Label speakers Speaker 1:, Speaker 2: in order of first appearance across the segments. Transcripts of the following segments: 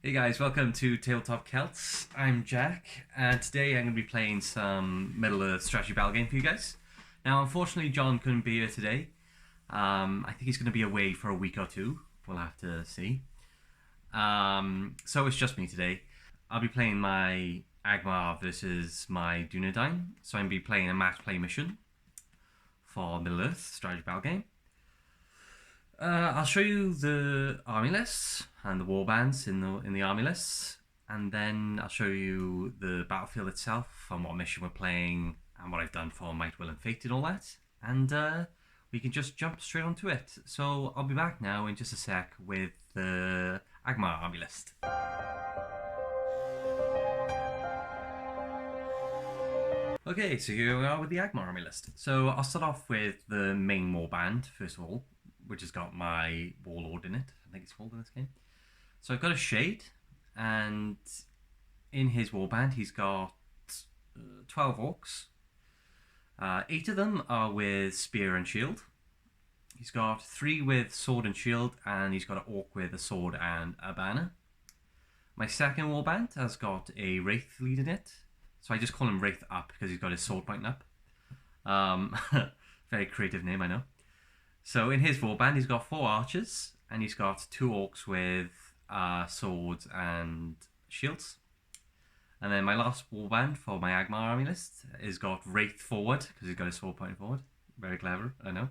Speaker 1: Hey guys, welcome to Tabletop Celts. I'm Jack, and today I'm going to be playing some Middle-earth strategy battle game for you guys. Now, unfortunately, John couldn't be here today. I think he's going to be away for a week or two. We'll have to see. So it's just me today. I'll be playing my Angmar versus my Dúnedain. So I'm going to be playing a match play mission for Middle-earth strategy battle game. I'll show you the army lists and the warbands in the army lists, and then I'll show you the battlefield itself and what mission we're playing and what I've done for Might, Will and Fate and all that, and we can just jump straight onto it. So I'll be back now in just a sec with the Angmar army list. Okay, so here we are with the Angmar army list. So I'll start off with the main warband first of all, which has got my Warlord in it, I think it's called in this game. So I've got a Shade, and in his warband he's got 12 orcs. 8 of them are with spear and shield. He's got 3 with sword and shield, and he's got an orc with a sword and a banner. My second warband has got a Wraith lead in it, so I just call him Wraith Up because he's got his sword pointing up. Very creative name, I know. So in his warband, he's got 4 archers, and he's got 2 orcs with swords and shields. And then my last warband for my Angmar army list is got Wraith forward, because he's got his sword pointing forward. Very clever, I know.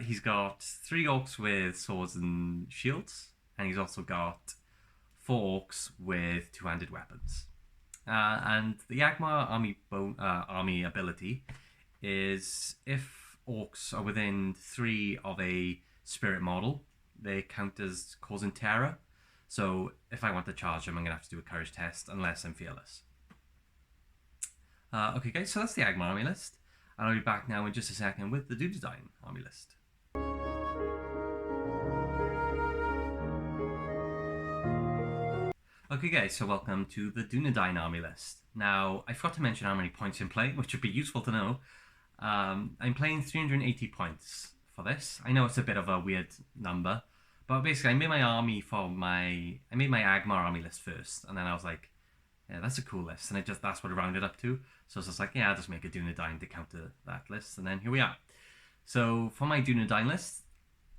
Speaker 1: He's got 3 orcs with swords and shields, and he's also got 4 orcs with 2-handed weapons. And the Angmar army ability is if orcs are within 3 of a spirit model, they count as causing terror. So if I want to charge them, I'm going to have to do a courage test unless I'm fearless. Okay guys, so that's the Angmar army list. And I'll be back now in just a second with the Dúnedain army list. Okay guys, so welcome to the Dúnedain army list. Now, I forgot to mention how many points in play, which would be useful to know. I'm playing 380 points for this. I know it's a bit of a weird number, but basically I made my army I made my Angmar army list first, and then I was like, yeah, that's a cool list, and that's what it rounded up to. So it's just like, yeah, I'll just make a Dúnedain to counter that list, and then here we are. So for my Dúnedain list,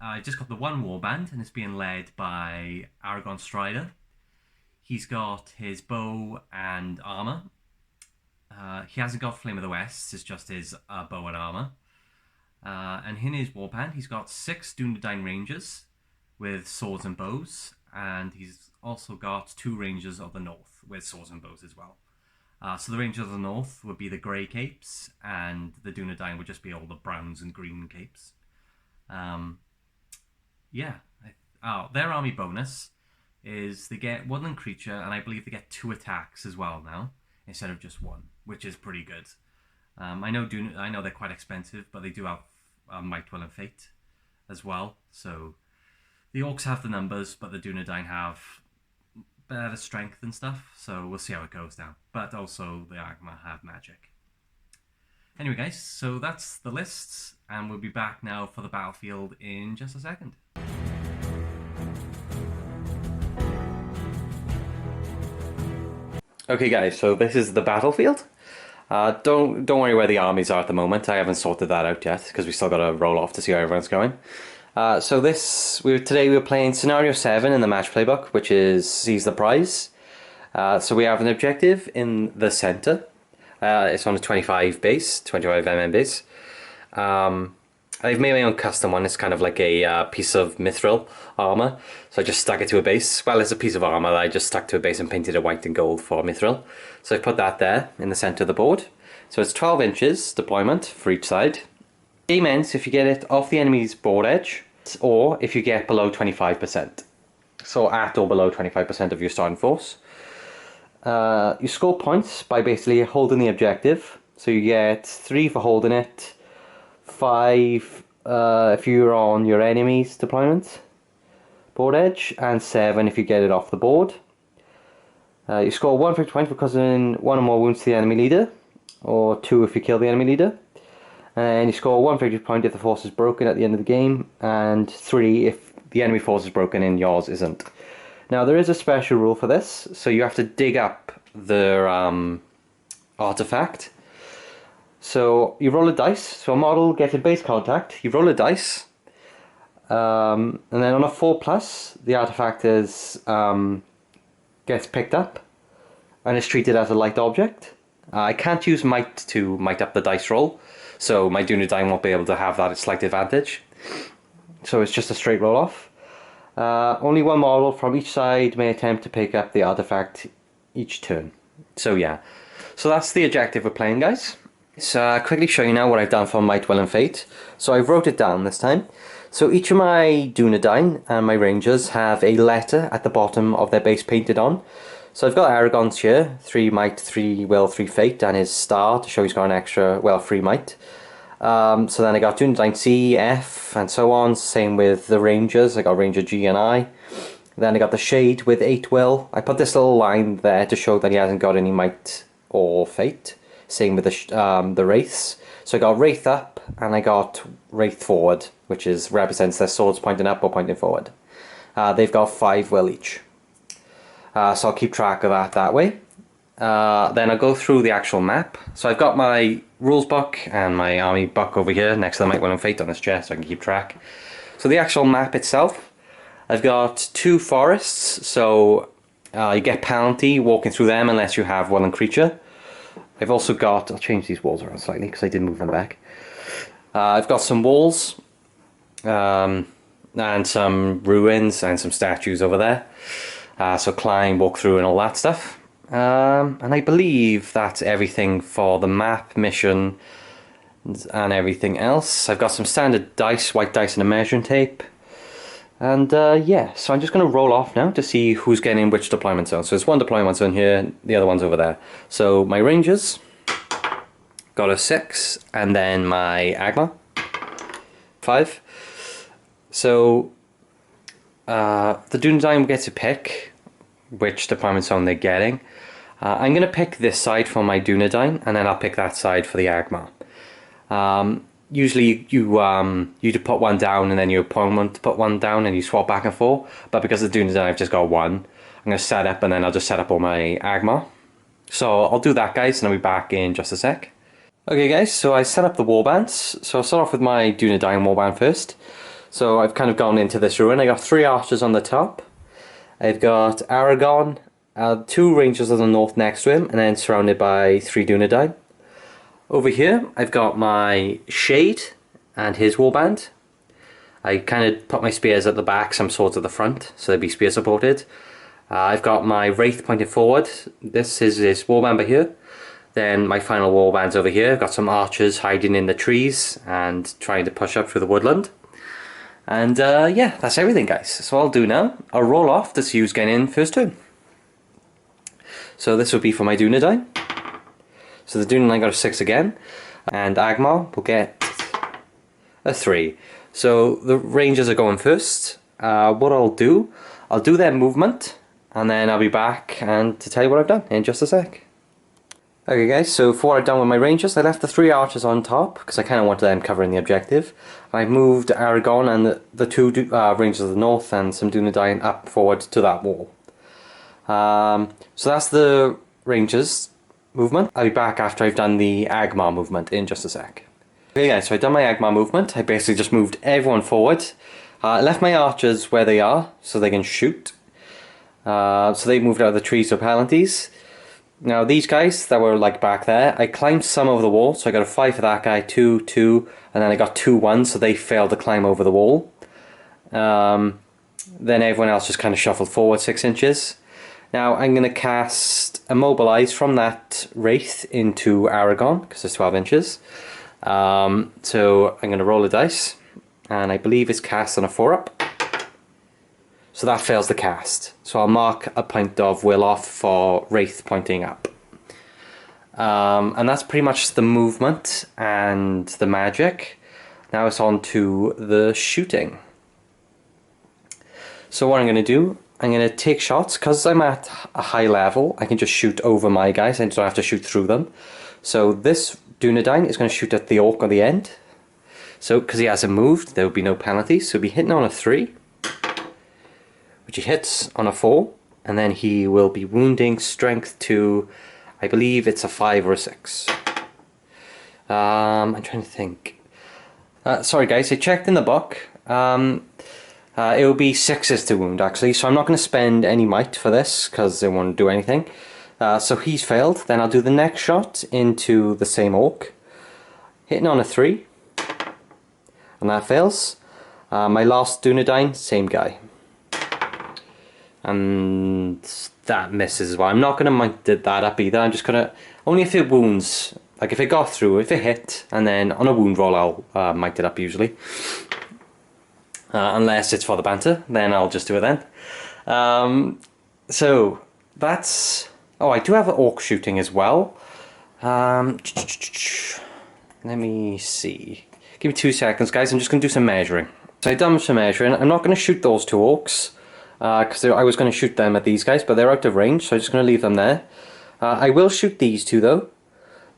Speaker 1: I just got the one warband, and it's being led by Aragorn Strider. He's got his bow and armor. He hasn't got Flame of the West, it's just his bow and armor. And in his warband, he's got 6 Dúnedain rangers with swords and bows, and he's also got 2 rangers of the north with swords and bows as well. So the rangers of the north would be the grey capes, and the Dúnedain would just be all the browns and green capes. Their army bonus is they get woodland creature, and I believe they get 2 attacks as well now, instead of just 1, which is pretty good. I know they're quite expensive, but they do have Might, Will and Fate as well. So the orcs have the numbers, but the Dúnedain have better strength and stuff. So we'll see how it goes now. But also the Angmar have magic. Anyway guys, so that's the lists, and we'll be back now for the battlefield in just a second. Okay guys, so this is the battlefield. Don't worry where the armies are at the moment. I haven't sorted that out yet because we still got to roll off to see how everyone's going. Today we were playing Scenario 7 in the match playbook, which is Seize the Prize. So we have an objective in the center. It's on a 25 mm base. I've made my own custom one. It's kind of like a piece of mithril armor. So I just stuck it to a base. Well, it's a piece of armor that I just stuck to a base and painted it white and gold for mithril. So I put that there in the center of the board. So it's 12 inches deployment for each side. Aim ends if you get it off the enemy's board edge, or if you get below 25%. So at or below 25% of your starting force. You score points by basically holding the objective. So you get 3 for holding it, 5 if you're on your enemy's deployment board edge, and 7 if you get it off the board. You score 1 victory point for causing 1 or more wounds to the enemy leader, or 2 if you kill the enemy leader. And you score 1 victory point if the force is broken at the end of the game, and 3 if the enemy force is broken and yours isn't. Now there is a special rule for this, so you have to dig up the artifact. So you roll a dice, so a model gets in base contact, you roll a dice, and then on a 4+, the artifact gets picked up and is treated as a light object. I can't use might to might up the dice roll, so my Dúnedain won't be able to have that slight advantage. So it's just a straight roll off. Only one model from each side may attempt to pick up the artifact each turn. So yeah, so that's the objective we're playing, guys. So quickly show you now what I've done for Might, Will and Fate. So I wrote it down this time. So each of my Dúnedain and my Rangers have a letter at the bottom of their base painted on. So I've got Aragorn's here, 3 Might, 3 Will, 3 Fate, and his star to show he's got an extra, well, 3 Might. So then I got Dúnedain C, F, and so on. Same with the Rangers, I got Ranger G and I. Then I got the Shade with 8 Will. I put this little line there to show that he hasn't got any Might or Fate. Same with the Wraiths. So I got Wraith up, and I got Wraith forward, which represents their swords pointing up or pointing forward. They've got 5 Will each. So I'll keep track of that way. Then I'll go through the actual map. So I've got my rules book and my army book over here next to the Might, Will and Fate on this chest so I can keep track. So the actual map itself, I've got 2 forests, so you get penalty walking through them unless you have Will and Creature. I've also got, I'll change these walls around slightly because I did move them back. I've got some walls and some ruins and some statues over there. So climb, walk through and all that stuff. And I believe that's everything for the map, mission and everything else. I've got some standard dice, white dice and a measuring tape. And yeah, so I'm just going to roll off now to see who's getting which deployment zone. So there's one deployment zone here, the other one's over there. So my Rangers got a 6, and then my Angmar 5. So the Dúnedain get to pick which deployment zone they're getting. I'm going to pick this side for my Dúnedain, and then I'll pick that side for the Angmar. Usually you put one down and then your opponent put one down and you swap back and forth. But because of the Dúnedain I've just got one, I'm going to set up and then I'll just set up all my Angmar. So I'll do that, guys, and I'll be back in just a sec. Okay guys, so I set up the warbands. So I'll start off with my Dúnedain warband first. So I've kind of gone into this ruin. I got 3 archers on the top. I've got Aragorn, 2 rangers on the north next to him, and then surrounded by 3 Dúnedain. Over here, I've got my Shade and his warband. I kind of put my spears at the back, some swords at the front, so they'd be spear supported. I've got my Wraith pointed forward. This is his warband here. Then my final warband's over here. I've got some archers hiding in the trees and trying to push up through the woodland. And yeah, that's everything, guys. So I'll do now, I'll roll off to see who's getting in first turn. So this will be for my Dúnedain. So the Dúnedain got a 6 again, and Angmar will get a 3. So the Rangers are going first. What I'll do their movement, and then I'll be back and to tell you what I've done in just a sec. Okay guys, so for what I've done with my Rangers, I left the 3 archers on top, because I kind of wanted them covering the objective. I moved Aragorn and the 2 Rangers of the North and some Dúnedain up forward to that wall. So that's the Rangers movement. I'll be back after I've done the Angmar movement in just a sec. Okay guys, so I've done my Angmar movement. I basically just moved everyone forward. I left my archers where they are, so they can shoot. So they moved out of the trees for penalties. Now these guys that were like back there, I climbed some over the wall, so I got a 5 for that guy, 2, 2, and then I got 2 1, so they failed to climb over the wall. Then everyone else just kind of shuffled forward 6 inches. Now I'm going to cast Immobilize from that Wraith into Aragorn, because it's 12 inches. So I'm going to roll a dice, and I believe it's cast on a 4 up. So that fails the cast. So I'll mark a point of will off for Wraith pointing up. And that's pretty much the movement and the magic. Now it's on to the shooting. So what I'm going to do, I'm going to take shots. Because I'm at a high level, I can just shoot over my guys. I don't have to shoot through them. So this Dúnedain is going to shoot at the orc on the end. So because he hasn't moved, there will be no penalties. So he'll be hitting on a 3. Which which he hits on a 4, and then he will be wounding strength to, I believe it's a 5 or a 6. I'm trying to think. Sorry guys, I checked in the book. It will be 6s to wound actually, so I'm not going to spend any might for this because it won't do anything. So he's failed. Then I'll do the next shot into the same orc, hitting on a 3, and that fails. My last Dúnedain, same guy, and that misses as well. I'm not going to might that up either. I'm just going to, only if it wounds, like if it got through, if it hit, and then on a wound roll I'll might it up usually. Unless it's for the banter, then I'll just do it then. So that's... Oh, I do have orc shooting as well. Let me see. Give me 2 seconds, guys. I'm just going to do some measuring. So I've done some measuring. I'm not going to shoot those 2 orcs, because I was going to shoot them at these guys, but they're out of range, so I'm just going to leave them there. I will shoot these 2 though.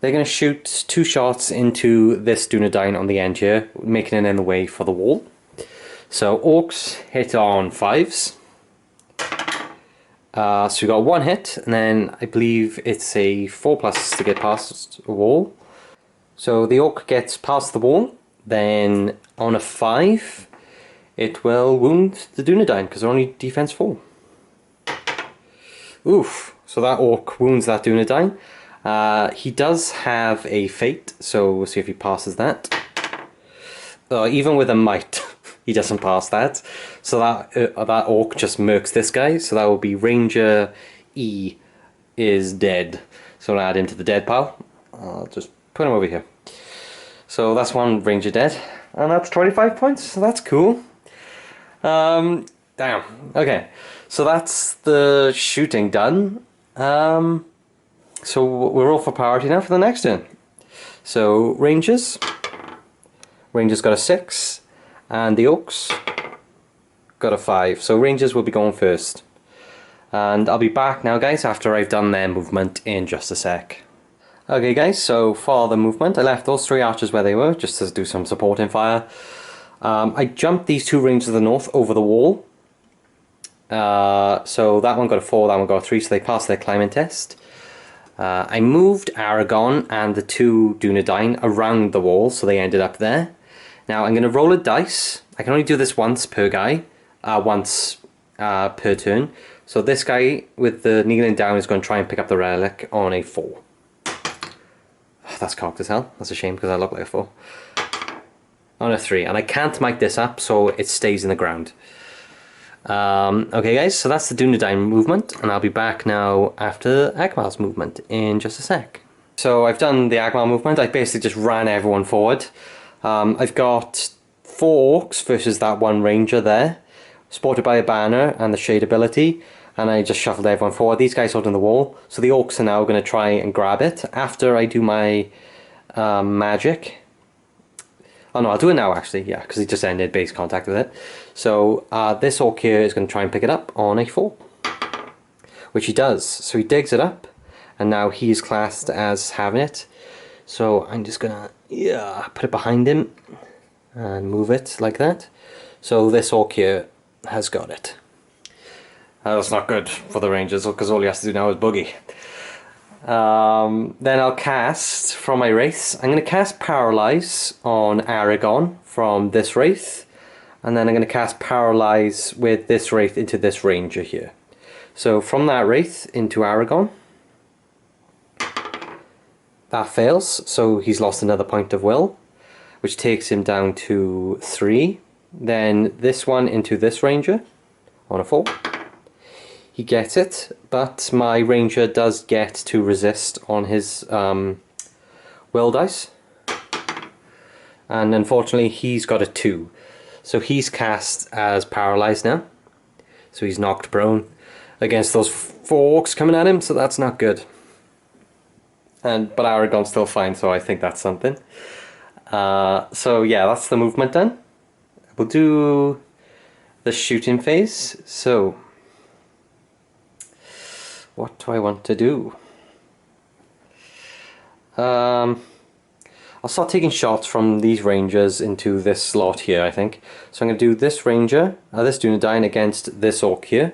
Speaker 1: They're going to shoot 2 shots into this Dúnedain on the end here, making it in the way for the wall. So orcs hit on 5s. So we got 1 hit, and then I believe it's a 4+ to get past a wall. So the orc gets past the wall, then on a 5 it will wound the Dúnedain because they're only defense 4. Oof, so that orc wounds that Dúnedain. He does have a fate, so we'll see if he passes that. Even with a might, he doesn't pass that. So that orc just murks this guy, so that will be Ranger E is dead. So I'll add him to the dead pile. I'll just put him over here. So that's 1 Ranger dead, and that's 25 points, so that's cool. Damn, okay, so that's the shooting done. So we're all for priority now for the next turn. So Rangers got a 6, and the orcs got a 5. So Rangers will be going first. And I'll be back now, guys, after I've done their movement in just a sec. Okay guys, so for the movement, I left those 3 archers where they were, just to do some supporting fire. I jumped these 2 Rangers to the north over the wall. So that one got a 4, that one got a 3, so they passed their climbing test. I moved Aragorn and the 2 Dúnedain around the wall, so they ended up there. Now I'm going to roll a dice. I can only do this once per guy, once per turn. So this guy with the kneeling down is going to try and pick up the relic on a 4. Oh, that's cocked as hell. That's a shame because I look like a 4. On a 3, and I can't mic this up so it stays in the ground. Okay guys, so that's the Dúnedain movement, and I'll be back now after Angmar's movement in just a sec. So I've done the Angmar movement. I basically just ran everyone forward. I've got 4 orcs versus that 1 ranger there, supported by a banner and the shade ability, and I just shuffled everyone forward. These guys holding the wall, so the orcs are now going to try and grab it after I do my magic. Oh no, I'll do it now actually, yeah, because he just ended base contact with it. So this orc here is going to try and pick it up on a 4, which he does. So he digs it up, and now he's classed as having it. So I'm just going to put it behind him and move it like that. So this orc here has got it. That's not good for the Rangers because all he has to do now is boogie. Then I'll cast from my wraiths. I'm going to cast Paralyze on Aragorn from this wraith, and then I'm going to cast Paralyze with this wraith into this ranger here. So from that wraith into Aragorn. That fails, so he's lost another point of will, which takes him down to 3. Then this one into this ranger on a 4. He gets it, but my ranger does get to resist on his will dice. And unfortunately he's got a 2. So he's cast as paralyzed now. So he's knocked prone against those 4 orcs coming at him, so that's not good. But Aragorn's still fine, so I think that's something. So yeah, that's the movement done. We'll do the shooting phase. So what do I want to do? I'll start taking shots from these rangers into this slot here, I think. So I'm going to do this ranger, this Dúnedain against this orc here.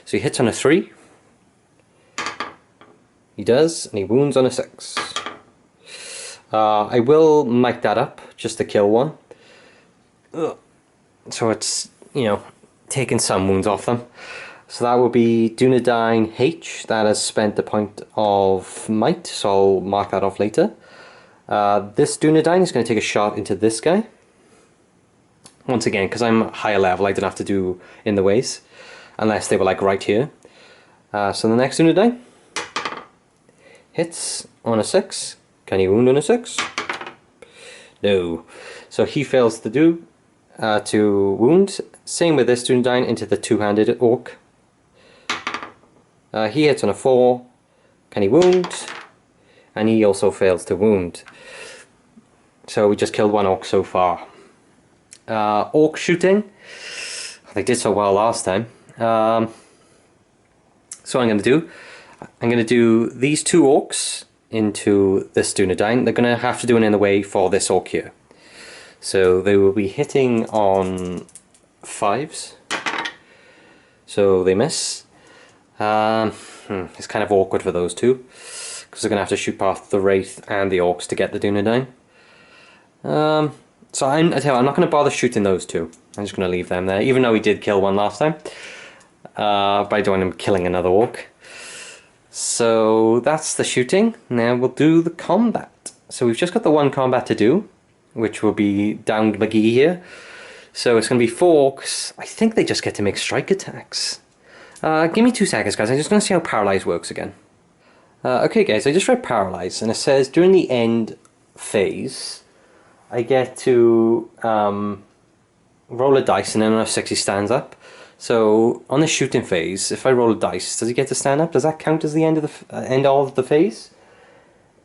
Speaker 1: So he hits on a 3. He does, and he wounds on a 6. I will mic that up just to kill one. Ugh. So it's, you know, taking some wounds off them. So that will be Dúnedain H, that has spent the point of might, so I'll mark that off later. This Dúnedain is going to take a shot into this guy. Once again, because I'm higher level, I don't have to do in the ways, unless they were like right here. So the next Dúnedain hits on a 6. Can he wound on a 6? No. So he fails to wound. Same with this Dúnedain into the two-handed orc. He hits on a 4. Can he wound? And he also fails to wound. So we just killed one orc so far. Orc shooting. They did so well last time. So what I'm going to do these 2 orcs into this Dúnedain. They're going to have to do an in the way for this orc here. So they will be hitting on 5s. So they miss. It's kind of awkward for those two, because they're going to have to shoot past the Wraith and the Orcs to get the Dúnedain. So I'm not going to bother shooting those two. I'm just going to leave them there, even though we did kill one last time. But I don't want him killing another Orc. So that's the shooting. Now we'll do the combat. So we've just got the one combat to do, which will be downed McGee here. So it's going to be 4 Orcs. I think they just get to make strike attacks. Give me 2 seconds, guys. I'm just going to see how Paralyze works again. Okay, guys, I just read Paralyze, and it says during the end phase, I get to roll a dice, and then on a 6 he stands up. So on the shooting phase, if I roll a dice, does he get to stand up? Does that count as the end of the phase?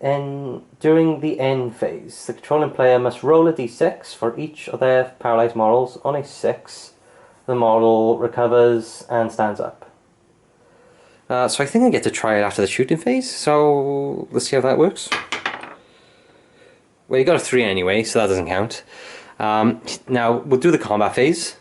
Speaker 1: And during the end phase, the controlling player must roll a d6 for each of their paralyzed models. On a 6, the model recovers and stands up. So I think I get to try it after the shooting phase, so let's see how that works. Well, you got a 3 anyway, so that doesn't count. Now, we'll do the combat phase.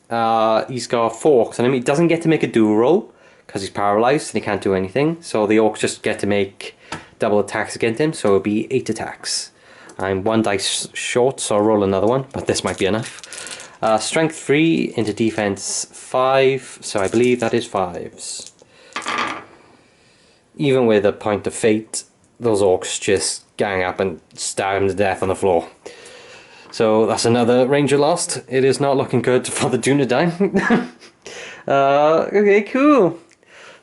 Speaker 1: He's got 4 orcs on him. He doesn't get to make a dual roll, because he's paralyzed and he can't do anything. So the orcs just get to make double attacks against him, so it'll be 8 attacks. I'm 1 dice short, so I'll roll another one, but this might be enough. Strength 3 into defense 5, so I believe that is 5s. Even with a point of fate, those orcs just gang up and stab him to death on the floor. So that's another ranger lost. It is not looking good for the Dúnedain. Okay, cool.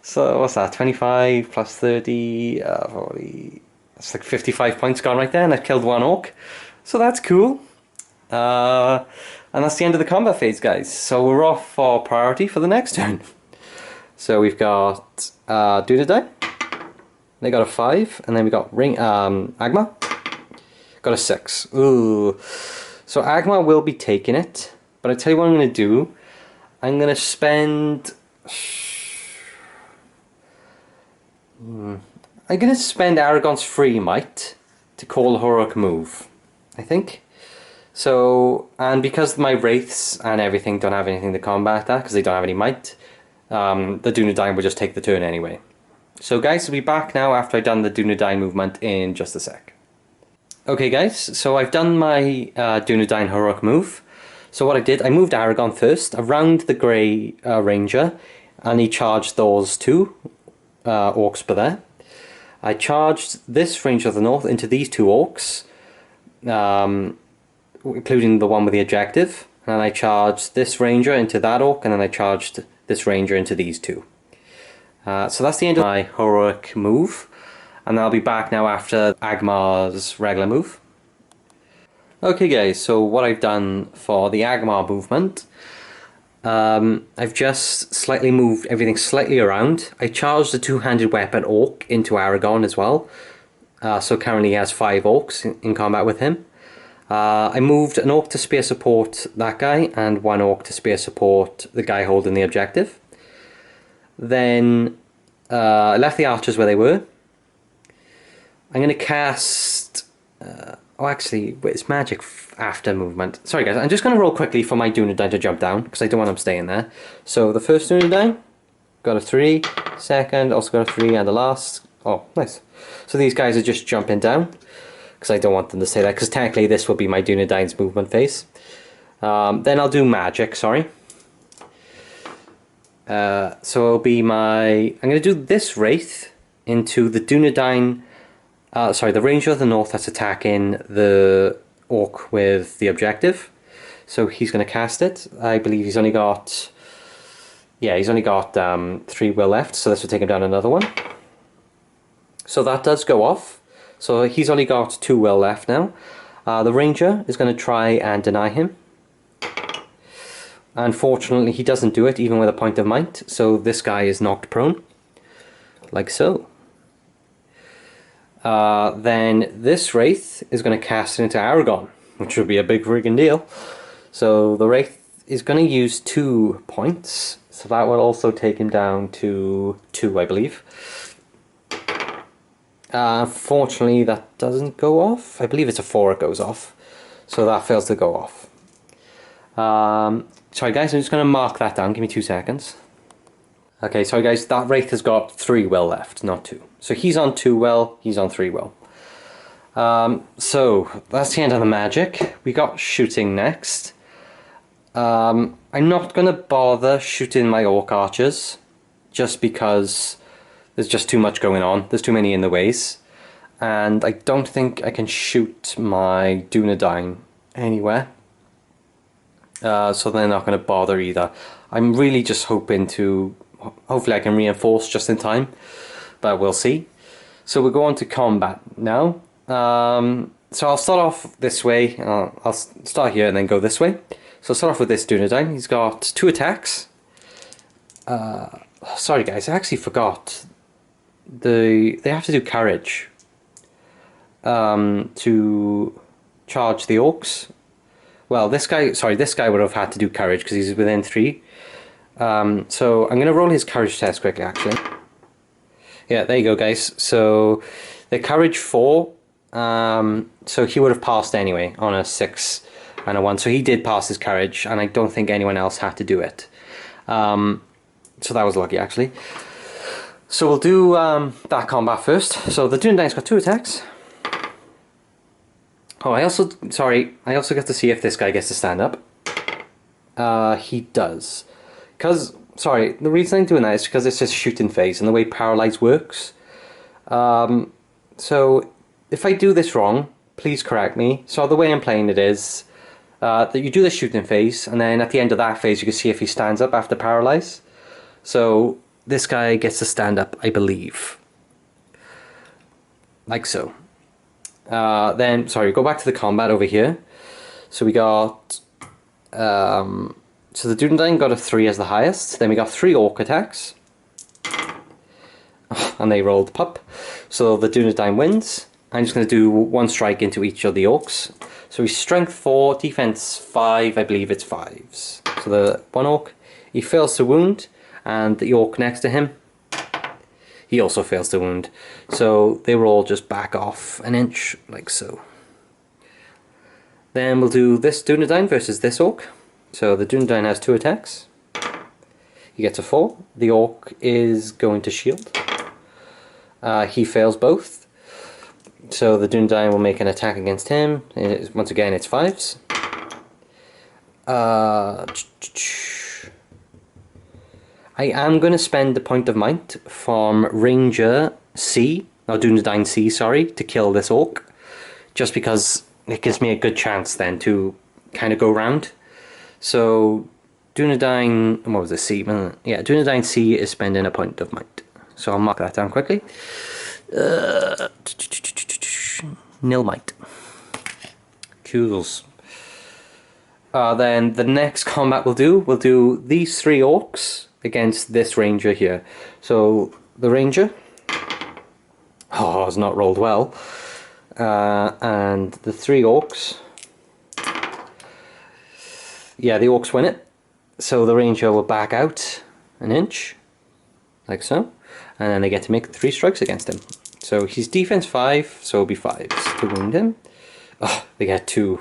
Speaker 1: So what's that? 25 plus 30, 40. That's like 55 points gone right there, and I've killed 1 orc. So that's cool. And that's the end of the combat phase, guys. So we're off for priority for the next turn. So we've got Dúnedain. They got a 5, and then we got Angmar. Got a 6. Ooh. So Angmar will be taking it, but I tell you what I'm going to do. I'm going to spend... I'm going to spend Aragorn's free might to call a heroic move, I think. So, and because my Wraiths and everything don't have anything to combat that, because they don't have any might, the Dúnedain will just take the turn anyway. So guys, we'll be back now after I've done the Dúnedain movement in just a sec. Okay guys, so I've done my Dúnedain heroic move. So what I did, I moved Aragorn first around the grey ranger, and he charged those 2 orcs per there. I charged this ranger of the north into these 2 orcs, including the one with the objective, and then I charged this ranger into that orc, and then I charged this ranger into these 2. So that's the end of my heroic move, and I'll be back now after Angmar's regular move. Okay guys, so what I've done for the Angmar movement, I've just slightly moved everything slightly around. I charged the 2-handed weapon orc into Aragorn as well, so currently he has 5 orcs in combat with him. I moved an orc to spear support that guy, and 1 orc to spear support the guy holding the objective. Then I left the archers where they were. I'm going to cast Oh, actually, wait, it's magic after movement. Sorry, guys, I'm just going to roll quickly for my Dúnedain to jump down, because I don't want him staying there. So the first Dúnedain, got a 3. Second, also got a 3, and the last... Oh, nice. So these guys are just jumping down, because I don't want them to stay there, because technically this will be my Dúnedain's movement phase. Then I'll do magic, sorry. So it'll be my... I'm going to do this Wraith into the Dúnedain... sorry, the Ranger of the North that's attacking the Orc with the objective. So he's going to cast it. I believe he's only got... Yeah, he's only got 3 will left, so this will take him down another one. So that does go off. So he's only got 2 will left now. The Ranger is going to try and deny him. Unfortunately, he doesn't do it, even with a point of might. So this guy is knocked prone. Like so. Then this Wraith is going to cast it into Aragorn, which would be a big friggin' deal. So the Wraith is going to use 2 points. So that will also take him down to 2, I believe. Unfortunately, that doesn't go off. I believe it's a 4 it goes off. So that fails to go off. Sorry guys, I'm just going to mark that down. Give me 2 seconds. Okay, sorry guys, that Wraith has got 3 will left, not 2. So he's on 2 will, he's on 3 will. So that's the end of the magic. We got shooting next. I'm not going to bother shooting my Orc Archers, just because there's just too much going on. There's too many in the ways. And I don't think I can shoot my Dúnedain anywhere. So they're not going to bother either. I'm really just hoping to... Hopefully I can reinforce just in time. But we'll see. So we'll go on to combat now. So I'll start off this way. I'll start here and then go this way. So I'll start off with this Dúnedain. He's got 2 attacks. Sorry guys, I actually forgot. They have to do courage to charge the Orcs. Well, this guy would have had to do courage because he's within 3. So I'm going to roll his courage test quickly, actually. Yeah, there you go, guys. So the courage 4. So he would have passed anyway on a 6 and a 1. So he did pass his courage, and I don't think anyone else had to do it. So that was lucky, actually. So we'll do that combat first. So the Dúnedain's got 2 attacks. Oh, I also get to see if this guy gets to stand up. He does. The reason I'm doing that is because it's just shooting phase and the way Paralyze works. So if I do this wrong, please correct me. So the way I'm playing it is that you do the shooting phase, and then at the end of that phase you can see if he stands up after Paralyze. So this guy gets to stand up, I believe. Like so. Then, go back to the combat over here. So we got... so the Dúnedain got a 3 as the highest. Then we got 3 Orc attacks. And they rolled pup. So the Dúnedain wins. I'm just going to do 1 strike into each of the Orcs. So he's strength 4, defense 5, I believe it's 5s. So the 1 Orc, he fails to wound. And the Orc next to him, he also fails to wound. So they will all just back off an inch, like so. Then we'll do this Dúnedain versus this Orc. So the Dúnedain has 2 attacks. He gets a 4. The Orc is going to shield. He fails both. So the Dúnedain will make an attack against him. Once again, it's 5s. I am going to spend the point of might from Ranger C, or Dúnedain C, sorry, to kill this Orc. Just because it gives me a good chance then to kind of go round. So Dúnedain, what was it, C? Yeah, Dúnedain C is spending a point of might. So I'll mark that down quickly. Nil might. Cool. Then the next combat we'll do these 3 Orcs against this Ranger here. So the Ranger, has not rolled well. And the 3 Orcs, yeah, the Orcs win it. So the Ranger will back out an inch, like so. And then they get to make 3 strikes against him. So he's defense 5, so it'll be 5s to wound him. Oh, they get two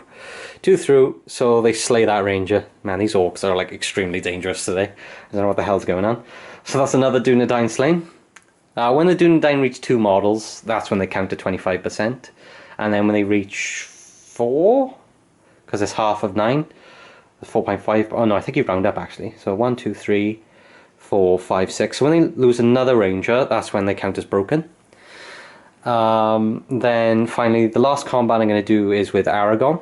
Speaker 1: through, so they slay that ranger. Man, these orcs are like extremely dangerous today. I don't know what the hell's going on. So that's another Dúnedain slain. When the Dúnedain reach 2 models, that's when they count to 25%. And then when they reach 4, because it's half of 9, 4.5. Oh no, I think you round up actually. So 1, 2, 3, 4, 5, 6. So when they lose another ranger, that's when they count as broken. Then finally, the last combat I'm going to do is with Aragorn.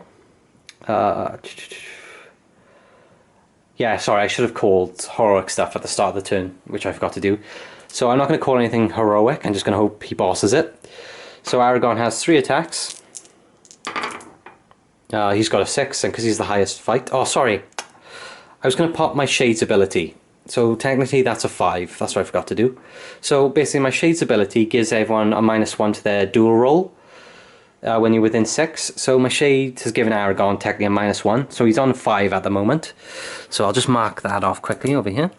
Speaker 1: Yeah, sorry, I should have called heroic stuff at the start of the turn, which I forgot to do. So I'm not going to call anything heroic, I'm just going to hope he bosses it. So Aragorn has 3 attacks. He's got a 6, and because he's the highest fight... Oh, sorry. I was going to pop my Shades ability. So technically that's a 5, that's what I forgot to do. So basically my Shades ability gives everyone a -1 to their dual roll when you're within 6. So my Shade has given Aragorn technically a -1, so he's on 5 at the moment. So I'll just mark that off quickly over here.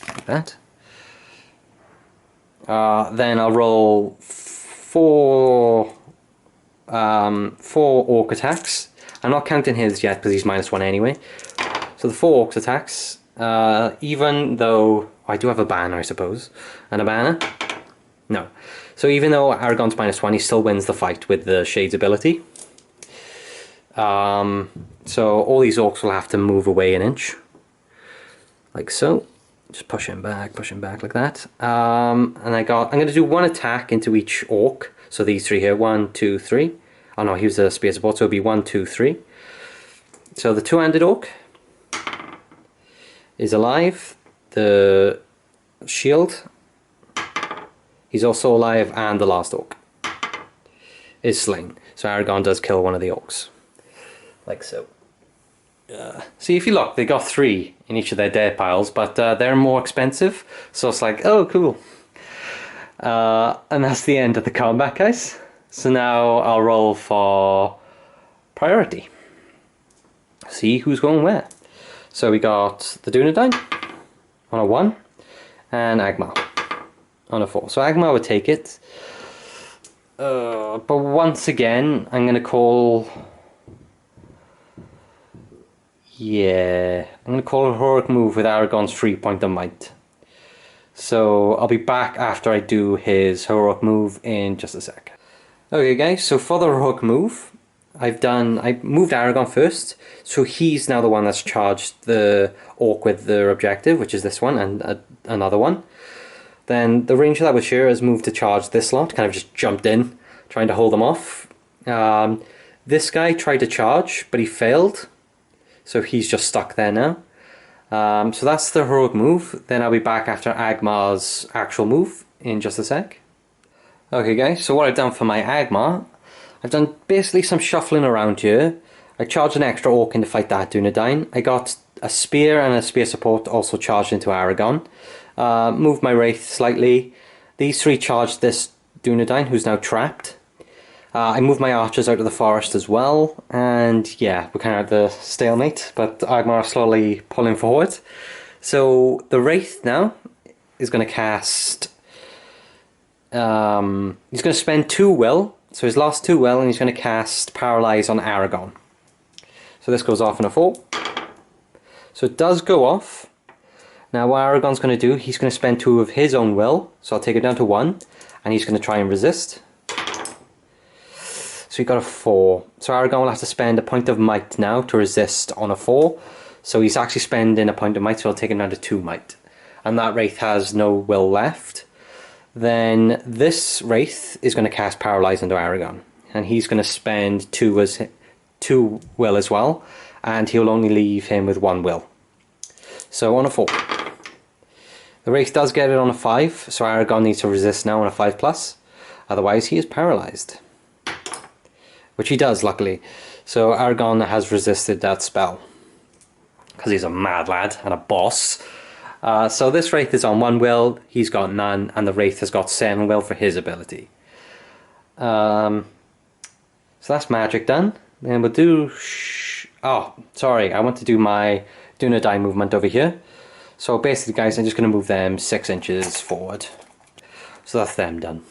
Speaker 1: Like that. Then I'll roll 4 orc attacks. I'm not counting his yet because he's -1 anyway. So the 4 orcs attacks, even though I do have a banner, I suppose, and a banner. No. So even though Aragorn's -1, he still wins the fight with the Shades ability. So all these orcs will have to move away an inch, like so. Just push him back like that. And I'm going to do 1 attack into each orc. So these 3 here, 1, 2, 3. Oh no, he was a spear support, so it'll be 1, 2, 3. So the 2-handed orc is alive. The shield, he's also alive, and the last orc is slain. So Aragorn does kill one of the orcs, like so. See, if you look, they got 3 in each of their dead piles, but they're more expensive, so it's like, oh cool. And that's the end of the combat, guys. So now I'll roll for priority. See who's going where. So we got the Dúnedain on a 1 and Angmar on a 4. So Angmar would take it. But once again, I'm going to call... Yeah, I'm going to call a heroic move with Aragorn's 3 point of might. So I'll be back after I do his heroic move in just a sec. Okay guys, so for the heroic move, I moved Aragorn first, so he's now the one that's charged the orc with their objective, which is this one, and another one. Then the ranger that was here has moved to charge this lot, kind of just jumped in, trying to hold them off. This guy tried to charge, but he failed, so he's just stuck there now. So that's the heroic move. Then I'll be back after Angmar's actual move in just a sec. Okay guys, so what I've done for my Angmar, I've done basically some shuffling around here. I charged an extra orc in to fight that Dúnedain. I got a spear and a spear support also charged into Aragorn. Moved my wraith slightly. These 3 charged this Dúnedain, who's now trapped. I moved my archers out of the forest as well, and yeah, we're kind of at the stalemate, but Angmar is slowly pulling forward. So the wraith now is going to cast... he's going to spend 2 will, so he's lost 2 will, and he's going to cast Paralyze on Aragorn. So this goes off in a 4. So it does go off. Now what Aragorn's going to do, he's going to spend 2 of his own will, so I'll take it down to 1, and he's going to try and resist. So he got a 4. So Aragorn will have to spend a point of might now to resist on a 4. So he's actually spending a point of might, so I'll take him down to 2 might. And that wraith has no will left. Then this wraith is going to cast Paralyze into Aragorn, and he's going to spend 2 will as well, and he'll only leave him with 1 will. So on a 4. The wraith does get it on a 5, so Aragorn needs to resist now on a 5+, otherwise he is paralyzed. Which he does, luckily. So Aragorn has resisted that spell, because he's a mad lad and a boss. So this wraith is on 1 will, he's got none, and the wraith has got 7 will for his ability. So that's magic done. Then we'll do... Oh, sorry, I want to do my Dúnedain movement over here. So basically, guys, I'm just going to move them 6 inches forward. So that's them done.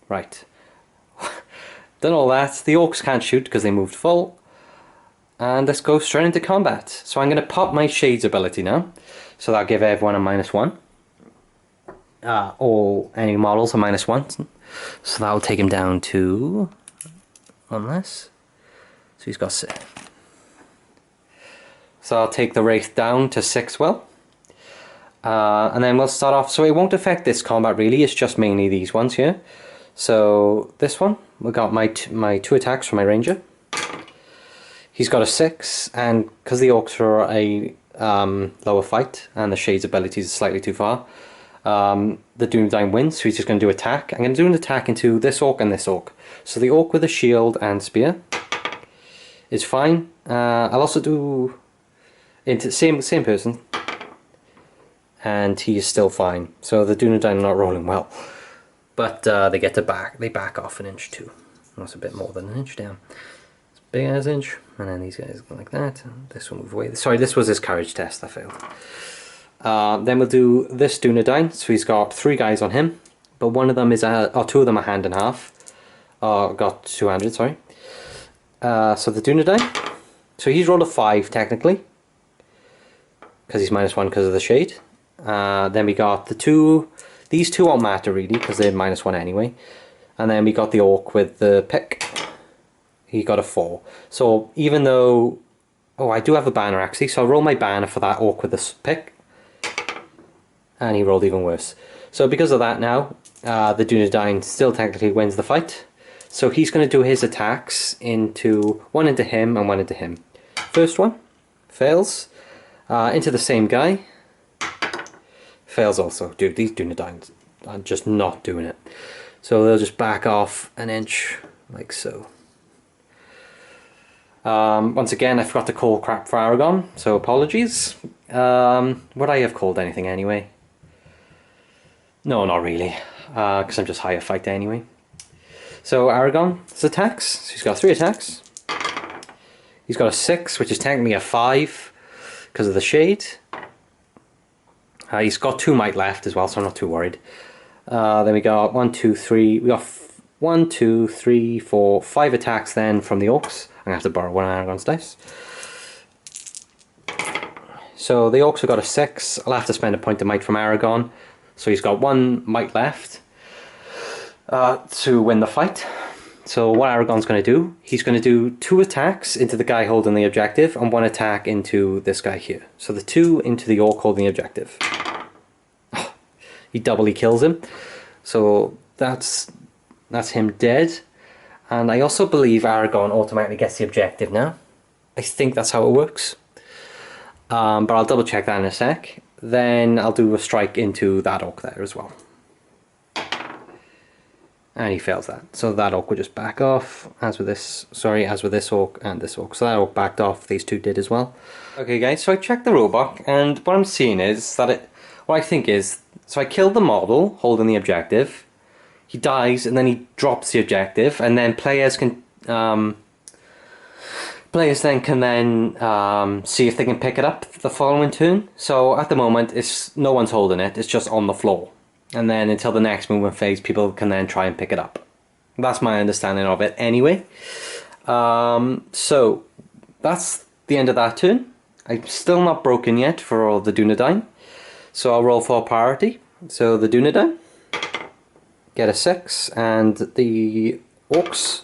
Speaker 1: Right. done all that. The orcs can't shoot because they moved full. And let's go straight into combat. So I'm going to pop my Shades ability now. So that'll give everyone a -1. All enemy models are -1. So that'll take him down to 1 less. So he's got 6. So I'll take the Wraith down to 6 will. And then we'll start off. So it won't affect this combat really. It's just mainly these ones here. So this one, we got my 2 attacks from my ranger. He's got a 6, and because the orcs are a lower fight and the Shades abilities are slightly too far, the Dúnedain wins, so he's just going to do attack. I'm going to do an attack into this orc and this orc. So the orc with a shield and spear is fine. I'll also do into same person, and he is still fine. So the Dúnedain are not rolling well, but they back off an inch too. That's a bit more than an inch down. Big as inch, and then these guys go like that, and this will move away. Sorry, this was his courage test, I failed. Then we'll do this Dúnedain, so he's got 3 guys on him, but one of them is, or 2 of them are hand and half. Got 200, sorry. So the Dúnedain, so he's rolled a 5 technically, because he's -1 because of the shade. Then we got these 2 won't matter really, because they're -1 anyway. And then we got the orc with the pick. He got a 4. So even though... Oh, I do have a banner actually, so I'll roll my banner for that orc with the pick. And he rolled even worse. So because of that now, the Dúnedain still technically wins the fight. So he's going to do his attacks into... 1 into him and 1 into him. First one, fails. Into the same guy. Fails also. Dude, these Dúnedains are just not doing it. So they'll just back off an inch, like so. Once again, I forgot to call crap for Aragorn, so apologies. Would I have called anything anyway? No, not really, because I'm just higher fight anyway. So Aragorn's attacks, so he's got 3 attacks. He's got a 6, which is technically a 5, because of the shade. He's got 2 might left as well, so I'm not too worried. Then we got 1, 2, 3, we got 1, 2, 3, 4, 5 attacks then from the orcs. I'm going to have to borrow one of Aragorn's dice. So the orcs have got a 6. I'll have to spend a point of might from Aragorn. So he's got 1 might left to win the fight. So what Aragorn's going to do, he's going to do 2 attacks into the guy holding the objective and 1 attack into this guy here. So the 2 into the orc holding the objective. Oh, he doubly kills him. So that's him dead. And I also believe Aragorn automatically gets the objective now. I think that's how it works. But I'll double check that in a sec. Then I'll do a strike into that orc there as well. And he fails that. So that orc will just back off, as with this orc and this orc. So that orc backed off, these 2 did as well. Okay guys, so I checked the rulebook, and what I'm seeing is that what I think is, so I killed the model holding the objective. He dies, and then he drops the objective, and then players then can see if they can pick it up the following turn. So at the moment, no one's holding it; it's just on the floor. And then until the next movement phase, people can then try and pick it up. That's my understanding of it, anyway. So that's the end of that turn. I'm still not broken yet for all the Dúnedain, so I'll roll for priority. So the Dúnedain get a 6, and the orcs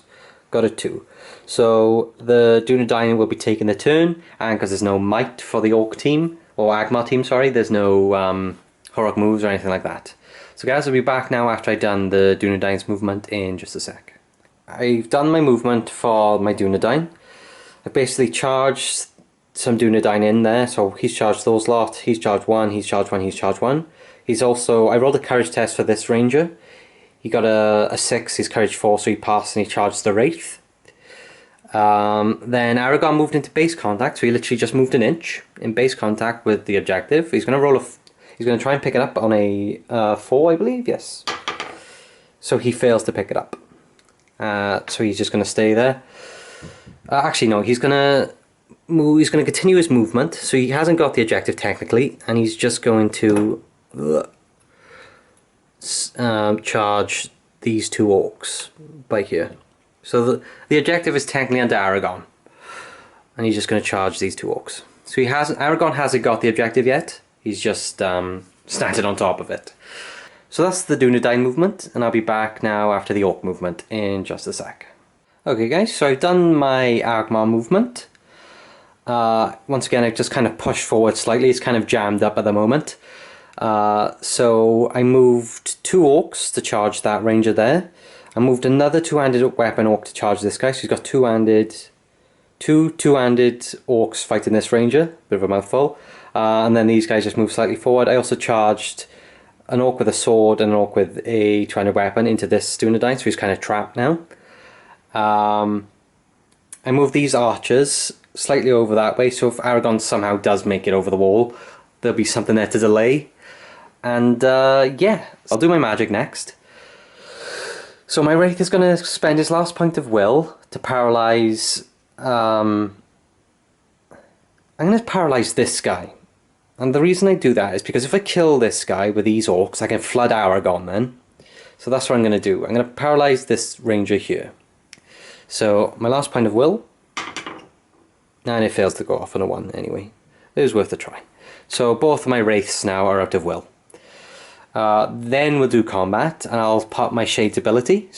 Speaker 1: got a 2. So the Dúnedain will be taking the turn, and because there's no might for the orc team, or Angmar team, sorry, there's no heroic moves or anything like that. So guys, I'll be back now after I've done the Dúnedain's movement in just a sec. I've done my movement for my Dúnedain. I basically charged some Dúnedain in there, so he's charged those lot, he's charged 1, he's charged 1, he's charged 1. He's also, I rolled a courage test for this ranger. He got a 6, his courage 4, so he passed and he charged the Wraith. Then Aragorn moved into base contact, so he literally just moved an inch in base contact with the objective. He's going to try and pick it up on a 4, I believe, yes. So he fails to pick it up. So he's just going to stay there. Actually, no, he's going to continue his movement, so he hasn't got the objective technically, and he's just going to charge these 2 orcs by here. So the objective is technically under Aragorn. And he's just going to charge these 2 orcs. So Aragorn hasn't got the objective yet. He's just standing on top of it. So that's the Dúnedain movement, and I'll be back now after the orc movement in just a sec. Okay guys, so I've done my Angmar movement. Once again, I've just kind of pushed forward slightly. It's kind of jammed up at the moment. So I moved 2 orcs to charge that ranger there. I moved another 2-handed weapon orc to charge this guy. So he's got 2-handed orcs fighting this ranger. Bit of a mouthful. And then these guys just move slightly forward. I also charged an orc with a sword and an orc with a 2-handed weapon into this Dúnedain, so he's kind of trapped now. I moved these archers slightly over that way, so if Aragorn somehow does make it over the wall, there'll be something there to delay. And yeah, I'll do my magic next. So my Wraith is going to spend his last point of will to paralyze. I'm going to paralyze this guy. And the reason I do that is because if I kill this guy with these orcs, I can flood Aragorn then. So that's what I'm going to do. I'm going to paralyze this ranger here. So my last point of will. And it fails to go off on a 1 anyway. It was worth a try. So both of my wraiths now are out of will. Then we'll do combat, and I'll pop my Shade's ability.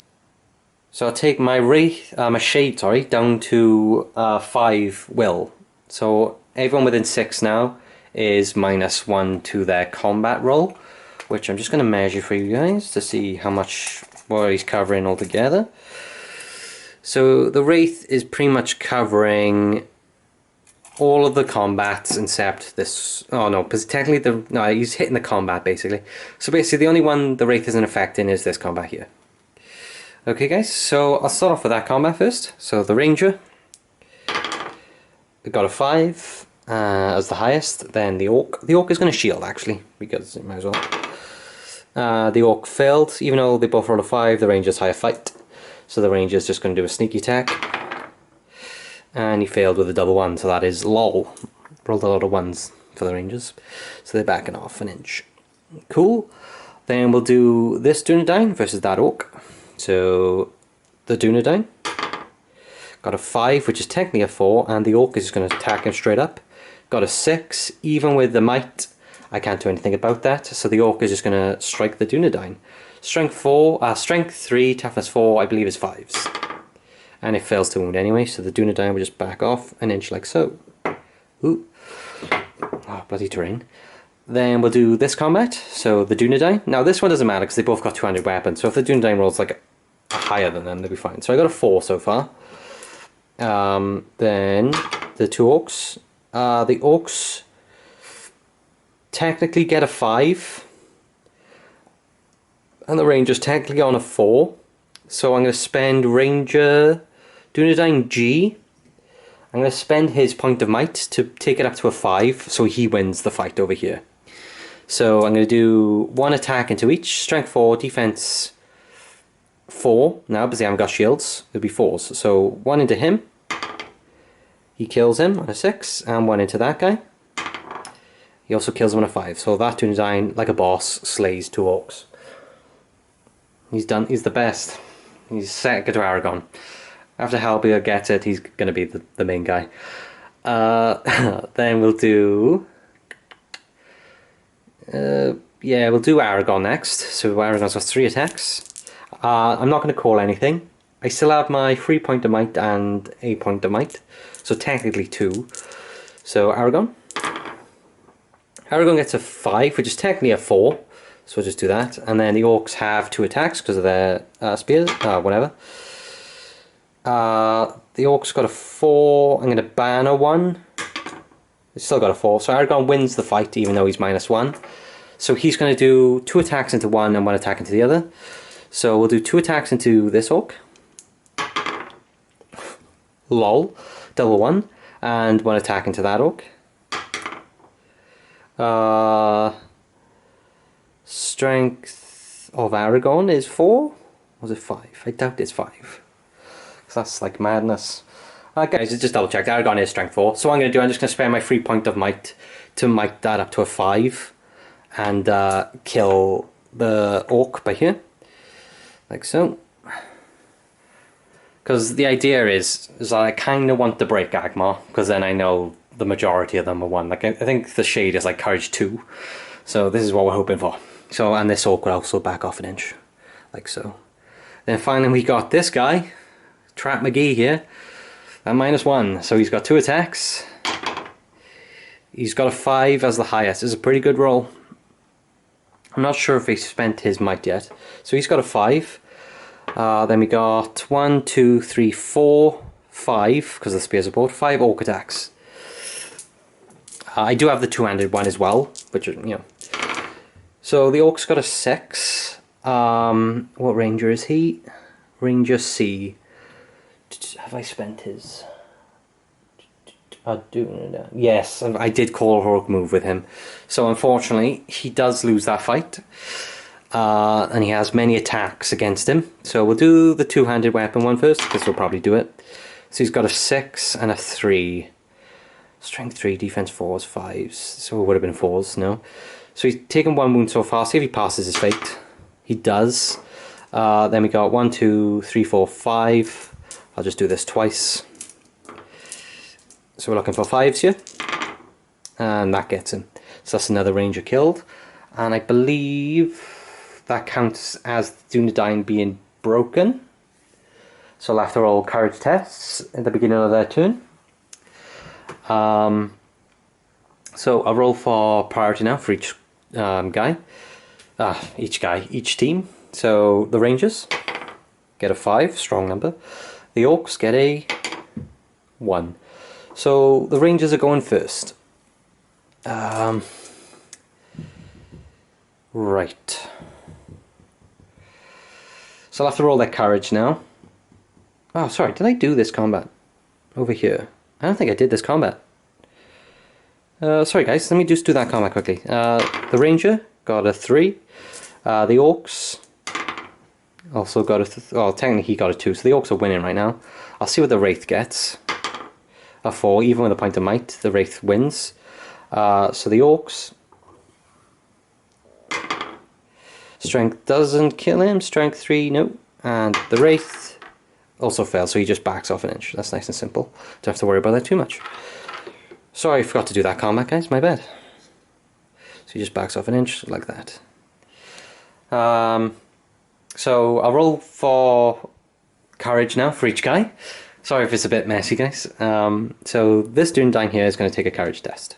Speaker 1: So I'll take my my Shade, down to 5 will. So everyone within 6 now is -1 to their combat roll, which I'm just going to measure for you guys to see how much what he's covering altogether. So the Wraith is pretty much covering all of the combats except this. Oh no, because technically he's hitting the combat basically. So basically the only one the Wraith isn't affecting is this combat here. Okay guys, so I'll start off with that combat first. So the Ranger, we got a 5 as the highest. Then the Orc. The Orc is going to shield actually, because it might as well. The Orc failed, even though they both rolled a 5, the Ranger's higher fight. So the Ranger's just going to do a sneaky attack. And he failed with a double 1, so that is lol. Rolled a lot of 1s for the Rangers. So they're backing off an inch. Cool. Then we'll do this Dúnedain versus that Orc. So the Dúnedain got a 5, which is technically a 4, and the Orc is just going to attack him straight up. Got a 6, even with the might. I can't do anything about that, so the Orc is just going to strike the Dúnedain. Strength 3, toughness 4, I believe is 5s. And it fails to wound anyway, so the Dúnedain will just back off an inch like so. Ooh. Oh, bloody terrain. Then we'll do this combat, so the Dúnedain. Now this one doesn't matter because they both got 200 weapons, so if the Dúnedain rolls like higher than them, they'll be fine. So I got a 4 so far. Then the 2 Orcs. The Orcs technically get a 5. And the Ranger's technically on a 4. So I'm going to spend Ranger Dúnedain G. I'm going to spend his point of might to take it up to a 5, so he wins the fight over here. So I'm going to do 1 attack into each. Strength 4, defense 4. Now, because they haven't got shields, it'll be 4s. So 1 into him. He kills him on a 6, and 1 into that guy. He also kills him on a 5. So that Dúnedain, like a boss, slays 2 Orcs. He's done. He's the best. He's second to Aragorn. After Halberd gets it, he's going to be the main guy. Then we'll do... yeah, we'll do Aragorn next. So Aragorn's got 3 attacks. I'm not going to call anything. I still have my 3 point of might and a point of might. So technically 2. So Aragorn. Aragorn gets a 5, which is technically a 4. So we'll just do that. And then the Orcs have 2 attacks because of their spears, whatever. The Orcs got a 4. I'm going to ban a 1. It's still got a 4. So Aragorn wins the fight even though he's -1. So he's going to do 2 attacks into one and 1 attack into the other. So we'll do 2 attacks into this Orc. Lol. Double 1. And 1 attack into that Orc. Strength of Aragorn is 4? Was it 5? I doubt it's 5. Because that's like madness. Guys, just double checked. Aragorn is strength 4. So what I'm going to do, I'm just going to spend my 3 point of might to might that up to a 5. And kill the Orc by here. Like so. Because the idea is that I kind of want to break Angmar, because then I know the majority of them are 1. Like I think the shade is like courage 2, so this is what we're hoping for. So, and this orc will also back off an inch, like so. Then finally we got this guy, Trap McGee here, at -1. So he's got 2 attacks. He's got a 5 as the highest. It's a pretty good roll. I'm not sure if he spent his might yet. So he's got a 5. Then we got 1, 2, 3, 4, 5, because the spear support, 5 orc attacks. I do have the 2-handed one as well, which, you know. So the orc's got a 6. What ranger is he? Ranger C. Have I spent his? Dúnedain. Yes, I did call a heroic move with him. So unfortunately, he does lose that fight. And he has many attacks against him. So we'll do the 2-handed weapon one first, because we'll probably do it. So he's got a 6 and a 3. Strength 3, defense 4s, 5s. So it would have been 4s, no? So he's taken 1 wound so far. See if he passes his fate. He does. Then we got 1, 2, 3, 4, 5. I'll just do this twice. So we're looking for 5s here. And that gets him. So that's another ranger killed. And I believe that counts as Dúnedain being broken. So I'll have to roll courage tests at the beginning of their turn. So I'll roll for priority now for each guy. Each team. So the Rangers get a 5, strong number. The Orcs get a 1. So the Rangers are going first. Right. So I'll have to roll their courage now. Oh, sorry, did I do this combat? Over here. I don't think I did this combat. Sorry guys, let me just do that combat quickly. The Ranger got a 3. The Orcs also got a... well, technically he got a 2, so the Orcs are winning right now. I'll see what the Wraith gets. A 4, even with a point of might, the Wraith wins. So the Orcs... Strength doesn't kill him, Strength 3, no. And the Wraith also fails, so he just backs off an inch. That's nice and simple. Don't have to worry about that too much. Sorry, I forgot to do that combat, guys, my bad. So he just backs off an inch, like that. So I'll roll for courage now for each guy. Sorry if it's a bit messy, guys. So this Dúnedain here is going to take a courage test.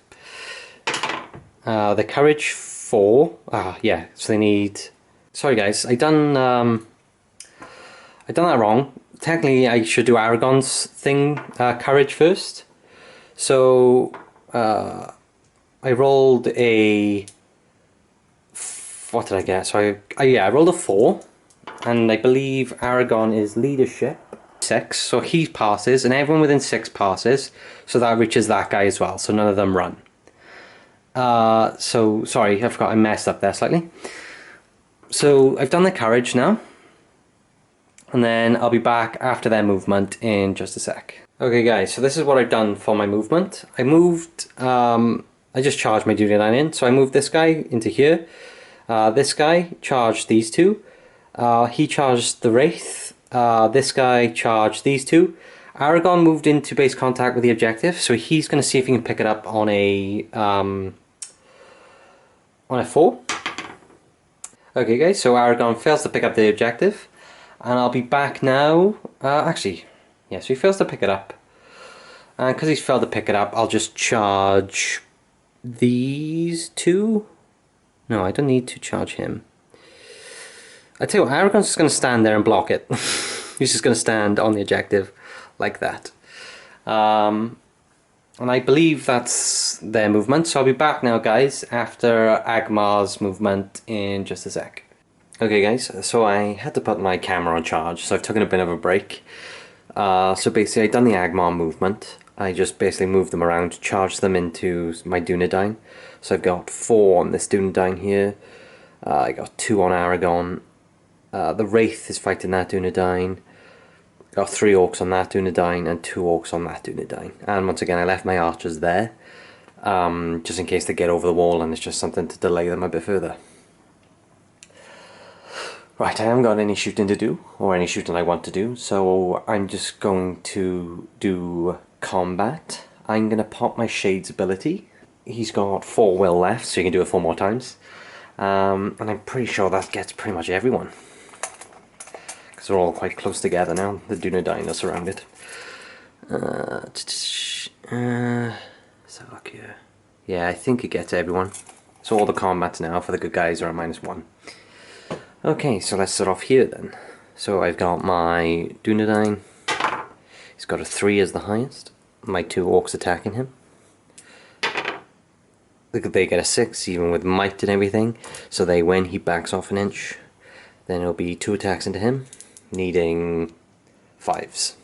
Speaker 1: The courage 4. Yeah. So they need. Sorry, guys. I done that wrong. Technically, I should do Aragorn's thing, courage first. So I rolled a. What did I get? So I rolled a 4, and I believe Aragorn is leadership 6. So he passes, and everyone within 6 passes. So that reaches that guy as well. So none of them run. So sorry, I forgot, I messed up there slightly. So I've done the courage now, and then I'll be back after their movement in just a sec. Okay guys, so this is what I've done for my movement. I moved, I just charged my Dúnedain in, so I moved this guy into here. This guy charged these 2. He charged the Wraith. This guy charged these 2. Aragorn moved into base contact with the objective, so he's going to see if he can pick it up on a 4. Okay guys, so Aragorn fails to pick up the objective, and I'll be back now. Actually, yeah, so he fails to pick it up, and because he's failed to pick it up, I'll just charge these 2. No, I don't need to charge him. I tell you what, Aragorn's just going to stand there and block it. He's just going to stand on the objective like that. And I believe that's their movement, so I'll be back now guys after Angmar's movement in just a sec. Okay guys, so I had to put my camera on charge, so I've taken a bit of a break. So basically I've done the Angmar movement. I just basically moved them around to charge them into my Dúnedain. So I've got 4 on this Dúnedain here. I got 2 on Aragorn. The Wraith is fighting that Dúnedain. Got 3 orcs on that Dúnedain and 2 orcs on that Dúnedain. And once again I left my archers there, just in case they get over the wall and it's just something to delay them a bit further. Right, I haven't got any shooting to do, or any shooting I want to do, so I'm just going to do combat. I'm going to pop my Shade's ability. He's got 4 will left, so you can do it 4 more times. And I'm pretty sure that gets pretty much everyone. Because they're all quite close together now. The Dúnedain are surrounded. So look here. Yeah, I think it gets everyone. So all the combats now for the good guys are at -1. Okay, so let's start off here then. So I've got my Dúnedain. He's got a 3 as the highest. My 2 orcs attacking him. They get a 6 even with might and everything. So they, when he backs off an inch, then it'll be 2 attacks into him, needing 5s.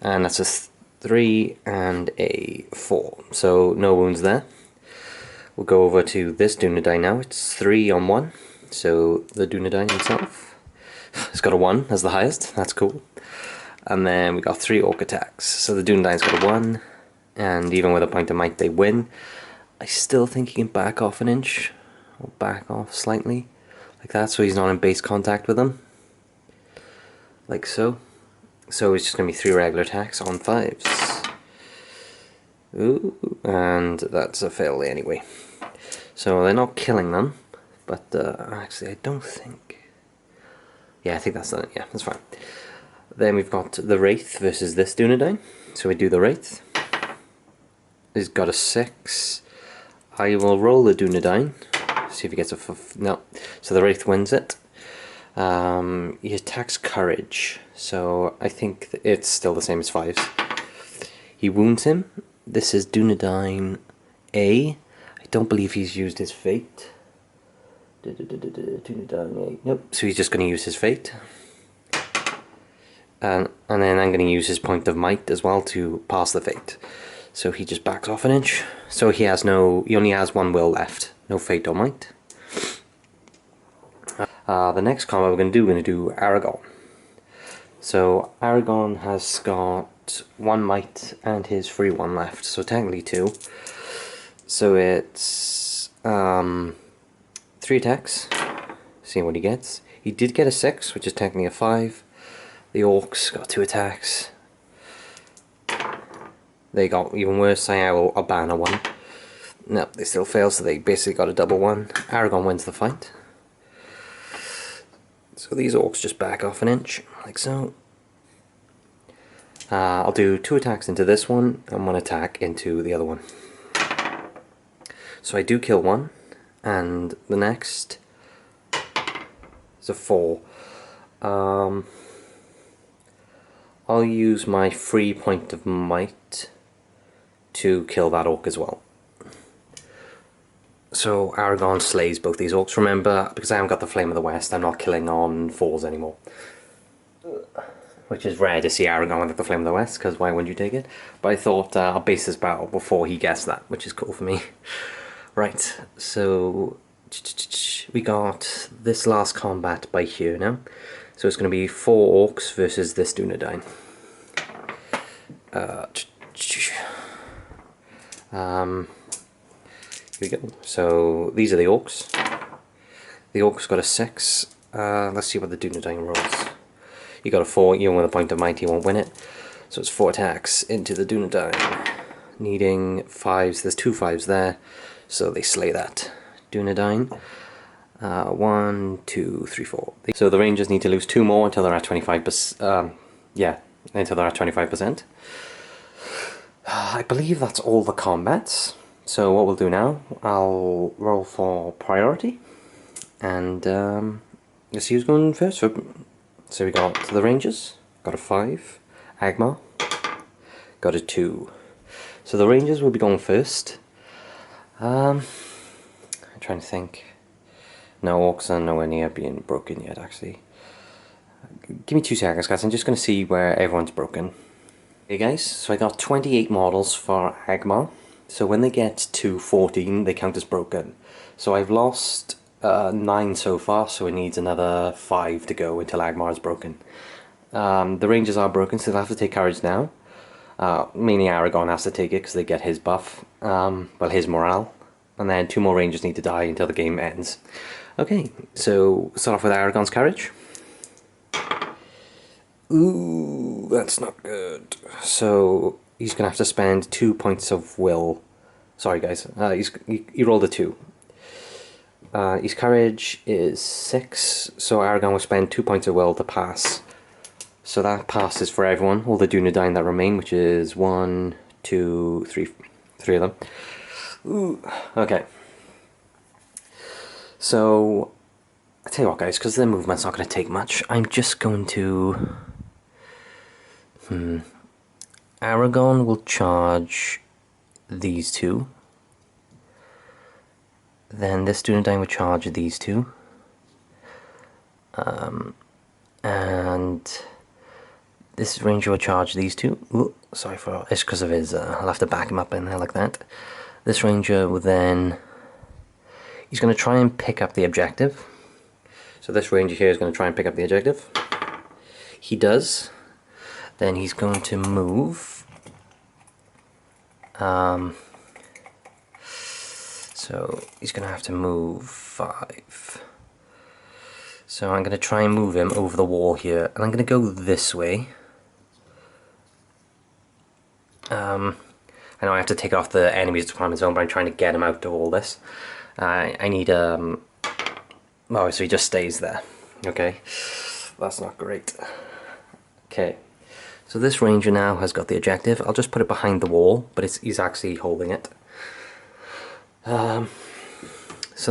Speaker 1: And that's a 3 and a 4. So no wounds there. We'll go over to this Dúnedain now. It's 3 on 1. So the Dúnedain himself has got a 1 as the highest. That's cool. And then we got 3 orc attacks. So the Dúnedain's got a 1, and even with a point of might they win. I still think he can back off an inch, or back off slightly, like that, so he's not in base contact with them. Like so. So it's just going to be 3 regular attacks on 5s. Ooh, and that's a fail anyway. So they're not killing them. But actually, I don't think... Yeah, I think that's done it. Yeah, that's fine. Then we've got the Wraith versus this Dúnedain. So we do the Wraith. He's got a 6. I will roll the Dúnedain. See if he gets a... No. So the Wraith wins it. He attacks Courage. So I think it's still the same as 5s. He wounds him. This is Dúnedain A. I don't believe he's used his Fate. Nope, so he's just going to use his Fate. And then I'm going to use his point of might as well to pass the Fate. So he just backs off an inch. So he only has 1 will left. No Fate or might. The next combat we're going to do Aragorn. So Aragorn has got 1 might and his free 1 left. So technically 2. So it's 3 attacks, seeing what he gets. He did get a 6, which is technically a 5. The orcs got 2 attacks. They got even worse. I'll ban a 1. No, they still fail, so they basically got a double 1. Aragorn wins the fight. So these orcs just back off an inch, like so. I'll do 2 attacks into this one, and 1 attack into the other one. So I do kill 1. And the next is a 4. I'll use my free point of might to kill that orc as well. So Aragorn slays both these orcs. Remember, because I haven't got the Flame of the West, I'm not killing on 4s anymore. Which is rare to see Aragorn with the Flame of the West, because why wouldn't you take it? But I thought I'll base this battle before he gets that, which is cool for me. Right, so we got this last combat by here now. So it's going to be 4 orcs versus this Dúnedain. Here we go. So these are the orcs. The orcs got a 6. Let's see what the Dúnedain rolls. You got a 4, even with a point of might he won't win it. So it's 4 attacks into the Dúnedain. Needing 5s, there's 2 5s there. So they slay that Dúnedain. 1, 2, 3, 4. So the Rangers need to lose 2 more until they're at 25%. Yeah, until they're at 25%. I believe that's all the combats. So what we'll do now, I'll roll for priority, and let's see who's going first. So we got the Rangers, got a 5. Angmar, got a 2. So the Rangers will be going first. I'm trying to think. No, orcs are nowhere near being broken yet, actually. Give me 2 seconds, guys. I'm just going to see where everyone's broken. Hey guys, so I got 28 models for Angmar. So when they get to 14, they count as broken. So I've lost 9 so far, so it needs another 5 to go until Angmar is broken. The Rangers are broken, so they'll have to take courage now. Mainly Aragorn has to take it because they get his buff, well, his morale. And then 2 more Rangers need to die until the game ends. Okay, so start off with Aragorn's courage. Ooh, that's not good. So he's gonna have to spend 2 points of will. Sorry, guys. He rolled a 2. His courage is 6, so Aragorn will spend 2 points of will to pass. So that passes for everyone, all the Dúnedain that remain, which is 1, 2, 3, 3 of them. Ooh, okay. So, I tell you what, guys, because the movement's not going to take much, I'm just going to... Aragorn will charge these two. Then this Dúnedain will charge these two. And this ranger will charge these two. Ooh, sorry for... It's because of his... I'll have to back him up in there like that. This ranger will then... He's going to try and pick up the objective. So this ranger here is going to try and pick up the objective. He does. Then he's going to move. So he's going to have to move 5. So I'm going to try and move him over the wall here. And I'm going to go this way. I know I have to take off the enemy's deployment zone, but I'm trying to get him out of all this. I need oh, so he just stays there. Okay, that's not great. Okay, so this ranger now has got the objective. I'll just put it behind the wall, but he's actually holding it. So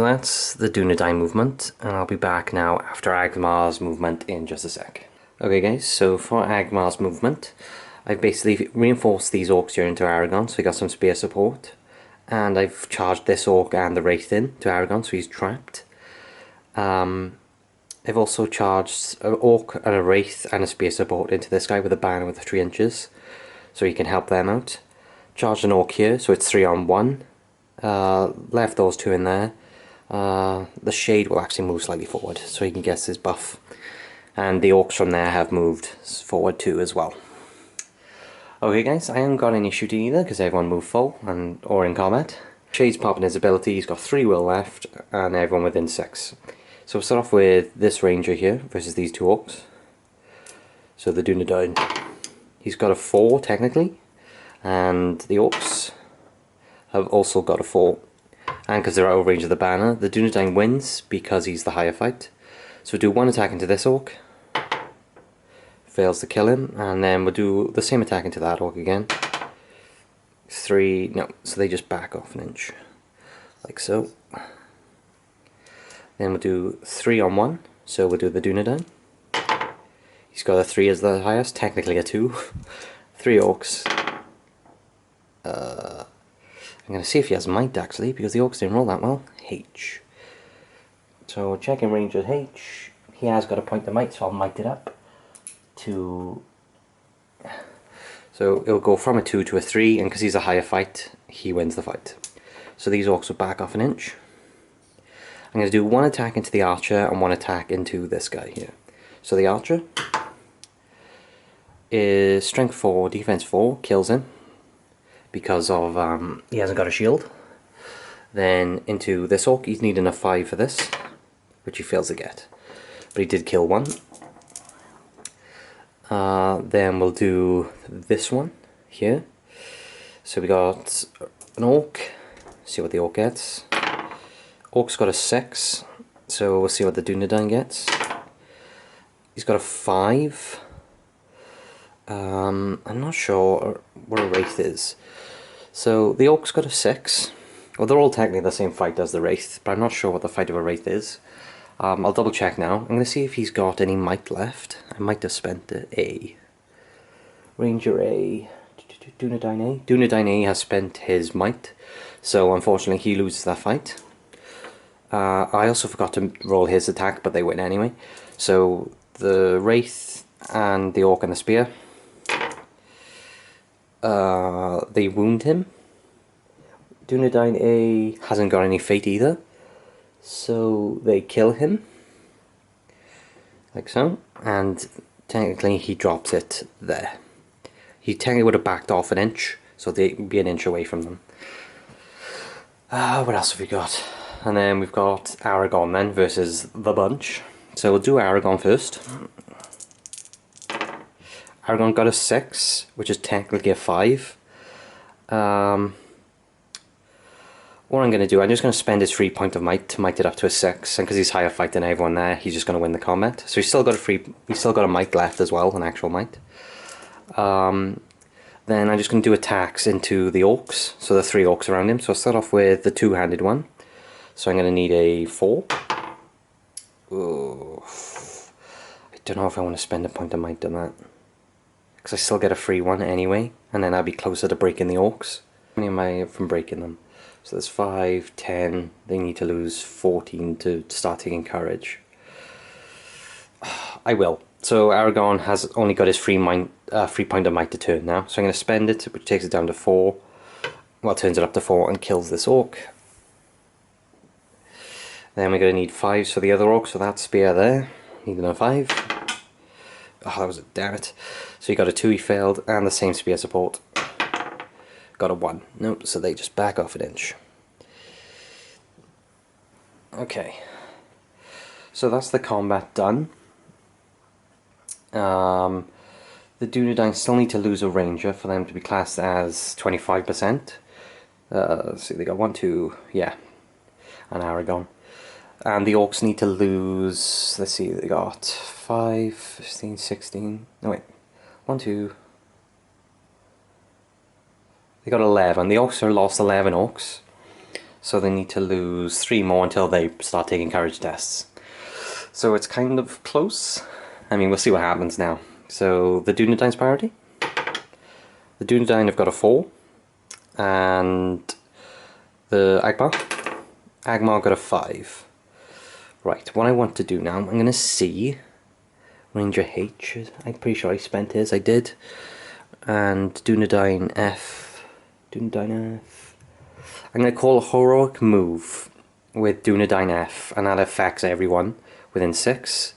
Speaker 1: that's the Dúnedain movement, and I'll be back now after Angmar's movement in just a sec. Okay guys, so for Angmar's movement, I've basically reinforced these orcs here into Aragorn, so we got some spear support. And I've charged this orc and the wraith in to Aragorn, so he's trapped. I've also charged an orc and a wraith and a spear support into this guy with a banner with 3 inches, so he can help them out. Charged an orc here, so it's 3 on 1. Left those 2 in there. The shade will actually move slightly forward, so he can get his buff. And the orcs from there have moved forward too as well. Okay guys, I haven't got any shooting either because everyone moved full or in combat. Shade's popping his ability, he's got 3 will left and everyone within 6. So we'll start off with this ranger here versus these 2 orcs. So the Dúnedain. He's got a 4 technically, and the orcs have also got a 4. And because they're out of range of the banner, the Dúnedain wins because he's the higher fight. So we'll do 1 attack into this orc. Fails to kill him, and then we'll do the same attack into that orc again. 3, no, so they just back off an inch, like so. Then we'll do 3 on 1, so we'll do the Dúnedain. He's got a 3 as the highest, technically a 2. 3 orcs. I'm going to see if he has might actually, because the orcs didn't roll that well. H. So checking range at H, he has got a point of might, so I'll might it up. So it'll go from a 2 to a 3, and because he's a higher fight, he wins the fight. So these orcs will back off an inch. I'm going to do 1 attack into the archer and 1 attack into this guy here. So the archer is strength 4, defense 4, kills him because of he hasn't got a shield. Then into this orc, he's needing a 5 for this, which he fails to get, but he did kill 1. Then we'll do this one here. So we got an orc. See what the orc gets. Orc's got a 6, so we'll see what the Dúnedain gets. He's got a 5. I'm not sure what a wraith is. So the orc's got a 6. Well, they're all technically the same fight as the wraith, but I'm not sure what the fight of a wraith is. I'll double check now. I'm going to see if he's got any might left. I might have spent A. Ranger A. Dúnedain A. Dúnedain A has spent his might, so unfortunately he loses that fight. I also forgot to roll his attack, but they win anyway. So the wraith and the orc and the spear, they wound him. Dúnedain A hasn't got any fate either, so they kill him, like so, and technically he drops it there. He technically would have backed off an inch, so they'd be an inch away from them. What else have we got? and then we've got Aragorn then versus the bunch. So we'll do Aragorn first. Aragorn got a 6, which is technically a 5. What I'm going to do, I'm just going to spend his free point of might to might it up to a 6, and because he's higher fight than everyone there, he's just going to win the combat. So he's still got a might left as well, an actual might. Then I'm just going to do attacks into the orcs, so the 3 orcs around him. So I'll start off with the two-handed one. So I'm going to need a 4. Ooh. I don't know if I want to spend a point of might on that, because I still get a free one anyway, and then I'll be closer to breaking the orcs. How many am I from breaking them? So there's 5, 10, they need to lose 14 to start taking courage. I will. So Aragorn has only got his free point of might to turn now, so I'm going to spend it, which takes it down to 4. Well, turns it up to 4 and kills this orc. Then we're going to need 5s for the other orc, so that spear there, need another 5. Oh, that was a damn it. So you got a 2, he failed, and the same spear support. Got a 1. Nope, so they just back off an inch. Okay. So that's the combat done. The Dúnedain still need to lose a ranger for them to be classed as 25%. Let's see, they got 1, 2, yeah, and Aragorn. And the orcs need to lose, let's see, they got 5, 15, 16, no wait, 1, 2, they got 11. The orcs are lost 11 orcs, so they need to lose 3 more until they start taking courage tests. So it's kind of close. I mean, we'll see what happens now. So the Dúnedain's priority. The Dúnedain have got a 4, and the Angmar got a 5. Right, what I want to do now, I'm going to see Ranger H. I'm pretty sure I spent his, I did. And Dúnedain F. Dúnedain F. I'm going to call a heroic move with Dúnedain F, and that affects everyone within 6.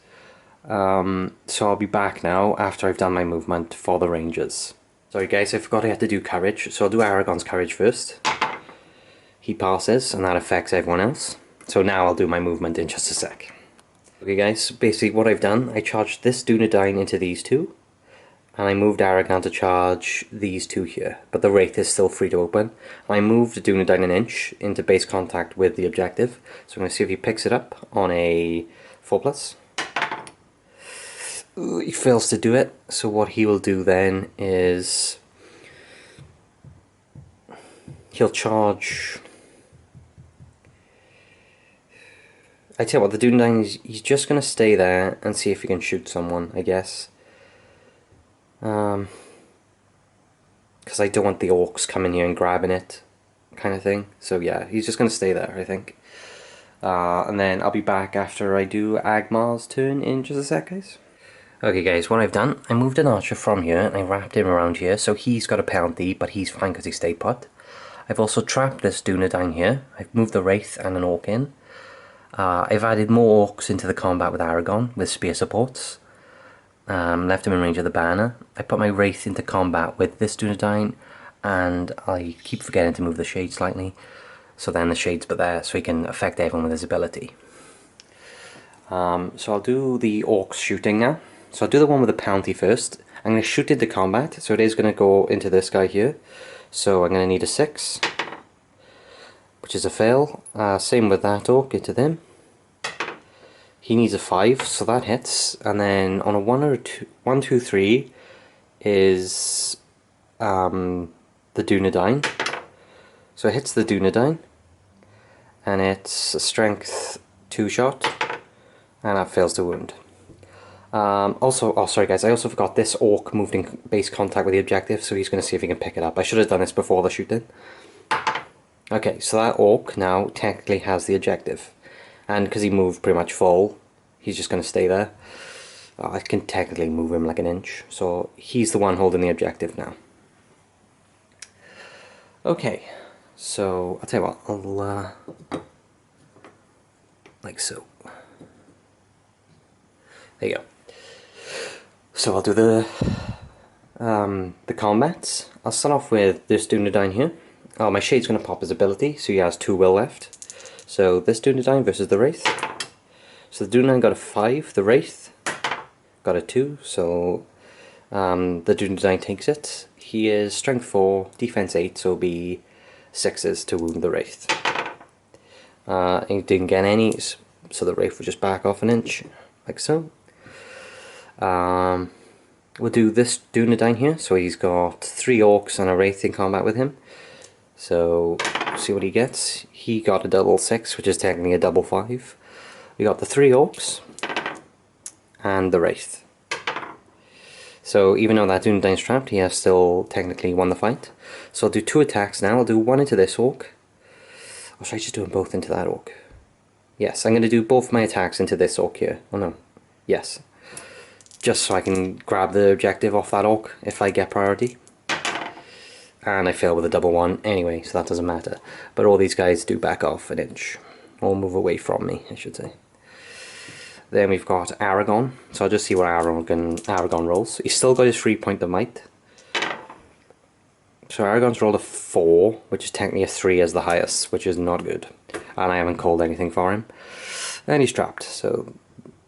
Speaker 1: So I'll be back now after I've done my movement for the Rangers. Sorry guys, I forgot I had to do courage, so I'll do Aragorn's courage first. He passes, and that affects everyone else. So now I'll do my movement in just a sec. Okay guys, basically what I've done, I charged this Dúnedain into these 2, and I moved Aragorn to charge these 2 here, but the Wraith is still free to open. And I moved the Dúnedain an inch into base contact with the objective, so I'm going to see if he picks it up on a 4+. Ooh, he fails to do it, so what he will do then is he'll charge. I tell you what, the Dúnedain, he's just going to stay there and see if he can shoot someone, I guess. Because I don't want the orcs coming here and grabbing it, kind of thing. So yeah, he's just going to stay there, I think. And then I'll be back after I do Angmar's turn in just a sec, guys. Okay guys, what I've done, I moved an archer from here and I wrapped him around here, so he's got a penalty, but he's fine because he stayed put. I've also trapped this Dúnedain here. I've moved the Wraith and an orc in. I've added more orcs into the combat with Aragorn, with spear supports. Left him in range of the banner. I put my Wraith into combat with this Dúnedain, and I keep forgetting to move the shade slightly. So then the shade's but there, so he can affect everyone with his ability. So I'll do the orcs shooting now. So I'll do the one with the penalty first. I'm going to shoot into combat, so it is going to go into this guy here. So I'm going to need a 6, which is a fail. Same with that orc, into them. He needs a 5, so that hits. And then on a 1 or 2, 1, 2, 3 is the Dúnedain. So it hits the Dúnedain, and it's a strength 2 shot, and that fails to wound. Also, oh sorry guys, I also forgot this orc moved in base contact with the objective, so he's going to see if he can pick it up. I should have done this before the shooting. Okay, so that orc now technically has the objective, and because he moved pretty much full, he's just going to stay there. I can technically move him like an inch, so he's the one holding the objective now. Okay, so I'll tell you what, I'll like so. There you go. So I'll do the combats. I'll start off with this Dúnedain here. Oh, my shade's going to pop his ability, so he has 2 will left. So this Dúnedain versus the Wraith. So the Dúnedain got a 5, the Wraith got a 2, so the Dúnedain takes it. He is strength 4, defense 8, so it'll be 6s to wound the Wraith. He didn't get any, so the Wraith will just back off an inch, like so. We'll do this Dúnedain here, so he's got 3 orcs and a Wraith in combat with him. So, see what he gets. He got a double 6, which is technically a double 5. We got the 3 orcs and the Wraith. So even though that Dúnedain's trapped, he has still technically won the fight. So I'll do 2 attacks now. I'll do 1 into this orc. Or should I just do them both into that orc? Yes, I'm going to do both my attacks into this orc here. Oh no. Yes. Just so I can grab the objective off that orc if I get priority. And I fail with a double 1 anyway, so that doesn't matter. But all these guys do back off an inch. Or move away from me, I should say. Then we've got Aragorn. So I'll just see what Aragorn rolls. He's still got his 3 point of might. So Aragorn's rolled a 4, which is technically a 3 as the highest, which is not good. And I haven't called anything for him. And he's trapped, so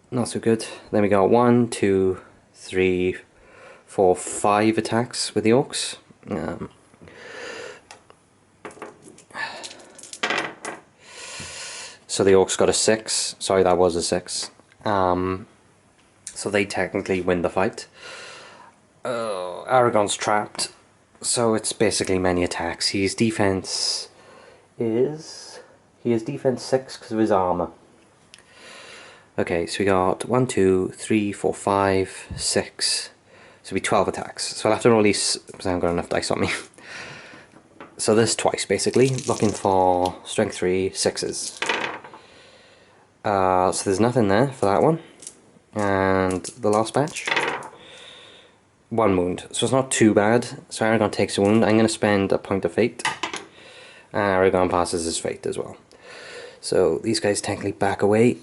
Speaker 1: not so good. Then we got 1, 2, 3, 4, 5 attacks with the orcs. So the orcs got a 6. Sorry, that was a 6. So they technically win the fight. Aragorn's trapped, so it's basically many attacks. His defense is... he has defense 6 because of his armour. Okay, so we got 1, 2, 3, 4, 5, 6. So it'll be 12 attacks. So I'll have to roll these because I haven't got enough dice on me. So this twice basically, looking for strength 3, 6s. So there's nothing there for that one. And the last batch, 1 wound. So it's not too bad. So Aragorn takes a wound. I'm going to spend a point of fate. And Aragorn passes his fate as well. So these guys technically back away,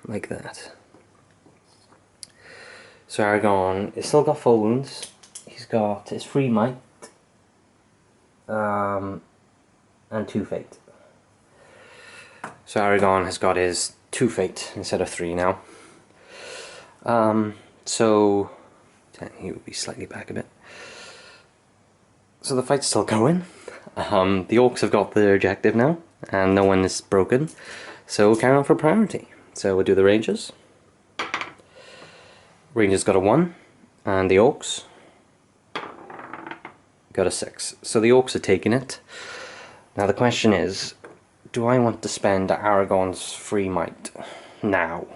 Speaker 1: like that. So Aragorn has still got 4 wounds. He's got his 3 might. And 2 fate. So Aragorn has got his 2 fate instead of 3 now. So he will be slightly back a bit. So the fight's still going. The orcs have got their objective now, and no one is broken. So we'll carry on for priority. So we'll do the Rangers. Rangers got a 1, and the orcs got a 6. So the orcs are taking it. Now the question is, do I want to spend Aragorn's free might now?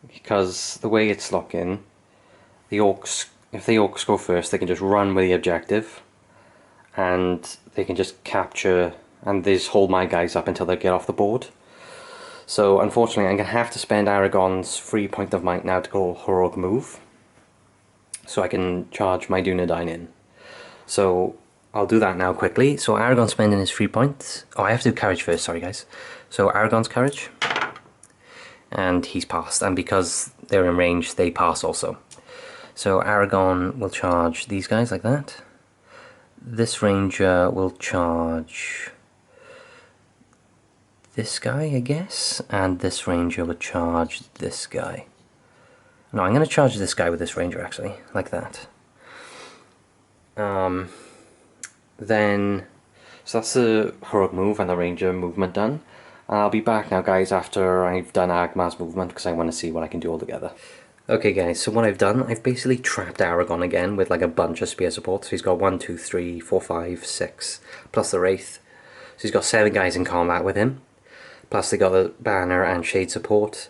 Speaker 1: Because the way it's looking, the orcs, if the orcs go first, they can just run with the objective, and they can just capture, and they just hold my guys up until they get off the board. So unfortunately I'm going to have to spend Aragorn's free point of might now to go heroic move, so I can charge my Dúnedain in. So I'll do that now quickly. So Aragorn's spending his 3 points. Oh, I have to do courage first, sorry guys. So Aragorn's courage, and he's passed, and because they're in range they pass also. So Aragorn will charge these guys like that. This ranger will charge this guy, I guess, and this ranger will charge this guy. No, I'm going to charge this guy with this ranger actually, like that. Then, so that's the heroic move and the ranger movement done. I'll be back now guys after I've done Angmar's movement, because I want to see what I can do all together. Okay guys, so what I've done, I've basically trapped Aragorn again with like a bunch of spear support. So he's got 1, 2, 3, 4, 5, 6, plus the Wraith. So he's got 7 guys in combat with him. Plus they got the banner and shade support.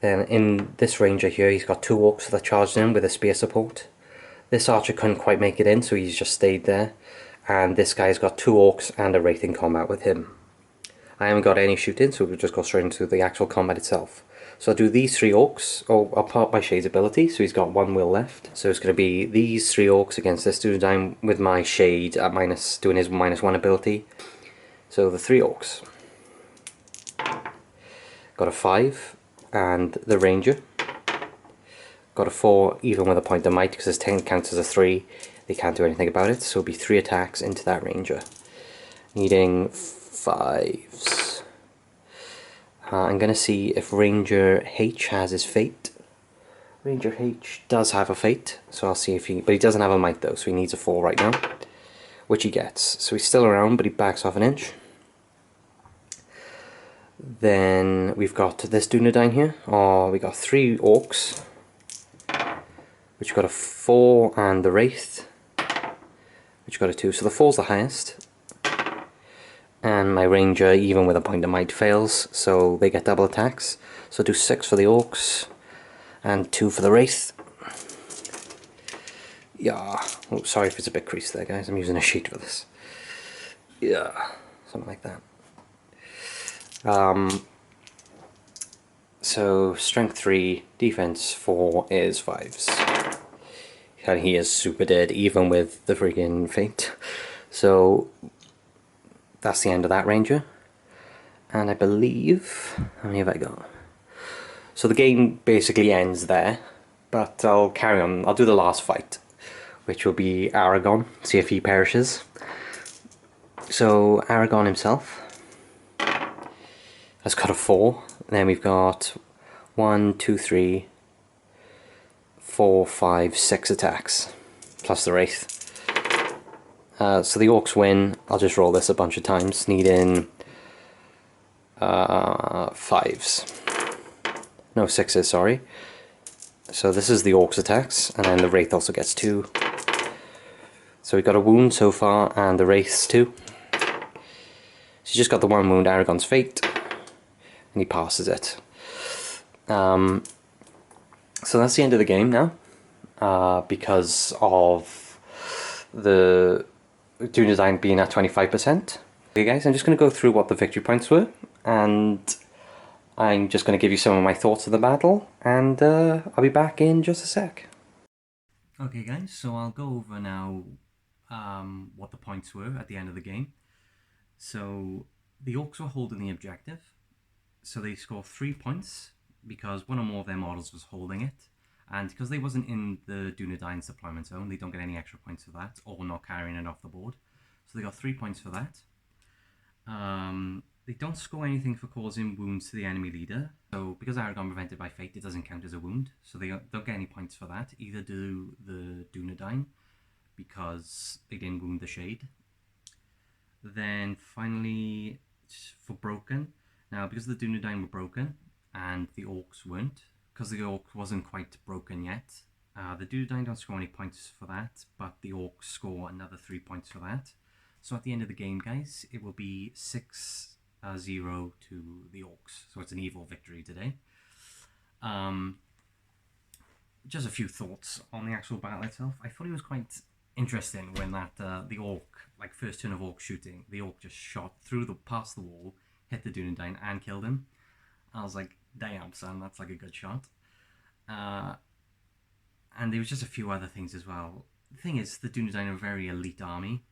Speaker 1: Then in this ranger here, he's got 2 orcs that charged him with a spear support. This archer couldn't quite make it in, so he's just stayed there. And this guy's got 2 orcs and a Wraith in combat with him. I haven't got any shooting, so we'll just go straight into the actual combat itself. So I'll do these 3 orcs. Oh, I'll pop my Shade's ability, so he's got 1 will left. So it's going to be these 3 orcs against this Dúnedain with my Shade at minus, doing his -1 ability. So the 3 orcs. Got a 5, and the ranger. Got a 4, even with a point of might, because his 10 counts as a 3. They can't do anything about it, so it'll be 3 attacks into that ranger. needing 5s. I'm going to see if Ranger H has his fate. Ranger H does have a fate, so I'll see if he... But he doesn't have a might though, so he needs a 4 right now, which he gets. So he's still around, but he backs off an inch. Then we've got this Dúnedain here. Oh, we got 3 orcs, which got a 4, and the Wraith, which got a 2. So the 4's the highest. And my Ranger, even with a point of might, fails, so they get double attacks. So do 6 for the orcs, and 2 for the Wraith. Yeah. Oh, sorry if it's a bit creased there, guys. I'm using a sheet for this. Yeah, something like that. So strength 3, defense 4 is 5s. And he is super dead, even with the freaking feint. So that's the end of that Ranger. And I believe... How many have I got? So the game basically ends there. But I'll carry on. I'll do the last fight, which will be Aragorn. See if he perishes. So Aragorn himself has got a 4. Then we've got 1, 2, 3, 4, 5, 6 attacks, plus the Wraith. So the orcs win. I'll just roll this a bunch of times, needing 5s. No, 6s, sorry. So this is the orcs attacks, and then the Wraith also gets 2. So we've got a wound so far, and the Wraith's 2. She's just got the 1 wound, Aragorn's fate, and he passes it. So that's the end of the game now, because of the Dúnedain being at 25%. Okay guys, I'm just going to go through what the victory points were, and I'm just going to give you some of my thoughts of the battle, and I'll be back in just a sec. Okay guys, so I'll go over now what the points were at the end of the game. So the orcs were holding the objective, so they scored 3 points because one or more of their models was holding it, and because they wasn't in the Dúnedain's deployment zone, they don't get any extra points for that, or not carrying it off the board. So they got 3 points for that. They don't score anything for causing wounds to the enemy leader, so because Aragorn prevented by fate, it doesn't count as a wound, so they don't get any points for that. Either do the Dúnedain, because they didn't wound the Shade. Then finally, for broken, now because the Dúnedain were broken and the orcs weren't, because the orc wasn't quite broken yet, the Dúnedain don't score any points for that, but the orcs score another 3 points for that. So at the end of the game, guys, it will be 6-0 to the orcs. So it's an evil victory today. Just a few thoughts on the actual battle itself. I thought it was quite interesting when that the orc, like first turn of orc shooting, the orc just shot through past the wall, hit the Dúnedain and killed him. I was like, damn son, that's like a good shot. And there was just a few other things as well. The thing is, the Dúnedain are a very elite army,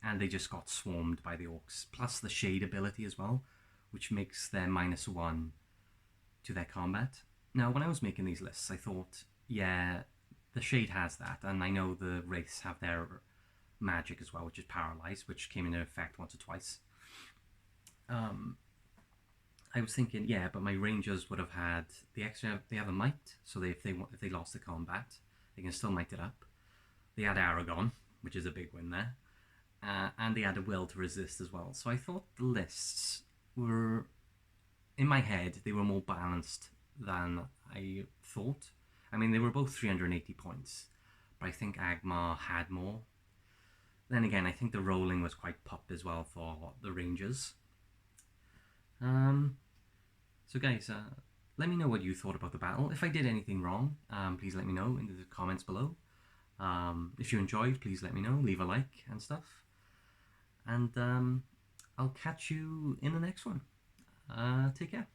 Speaker 1: and they just got swarmed by the orcs, plus the Shade ability as well, which makes them -1 to their combat. Now, when I was making these lists, I thought, yeah, the Shade has that, and I know the Wraiths have their magic as well, which is Paralyze, which came into effect once or twice. I was thinking, yeah, but my Rangers would have had the extra. They have a might, so if they lost the combat, they can still might it up. They had Aragorn, which is a big win there, and they had a will to resist as well. So I thought the lists were, in my head, they were more balanced than I thought. I mean, they were both 380 points, but I think Angmar had more. Then again, I think the rolling was quite popped as well for the Rangers. So guys, let me know what you thought about the battle. If I did anything wrong, please let me know in the comments below. If you enjoyed, please let me know, leave a like and stuff. And I'll catch you in the next one. Take care.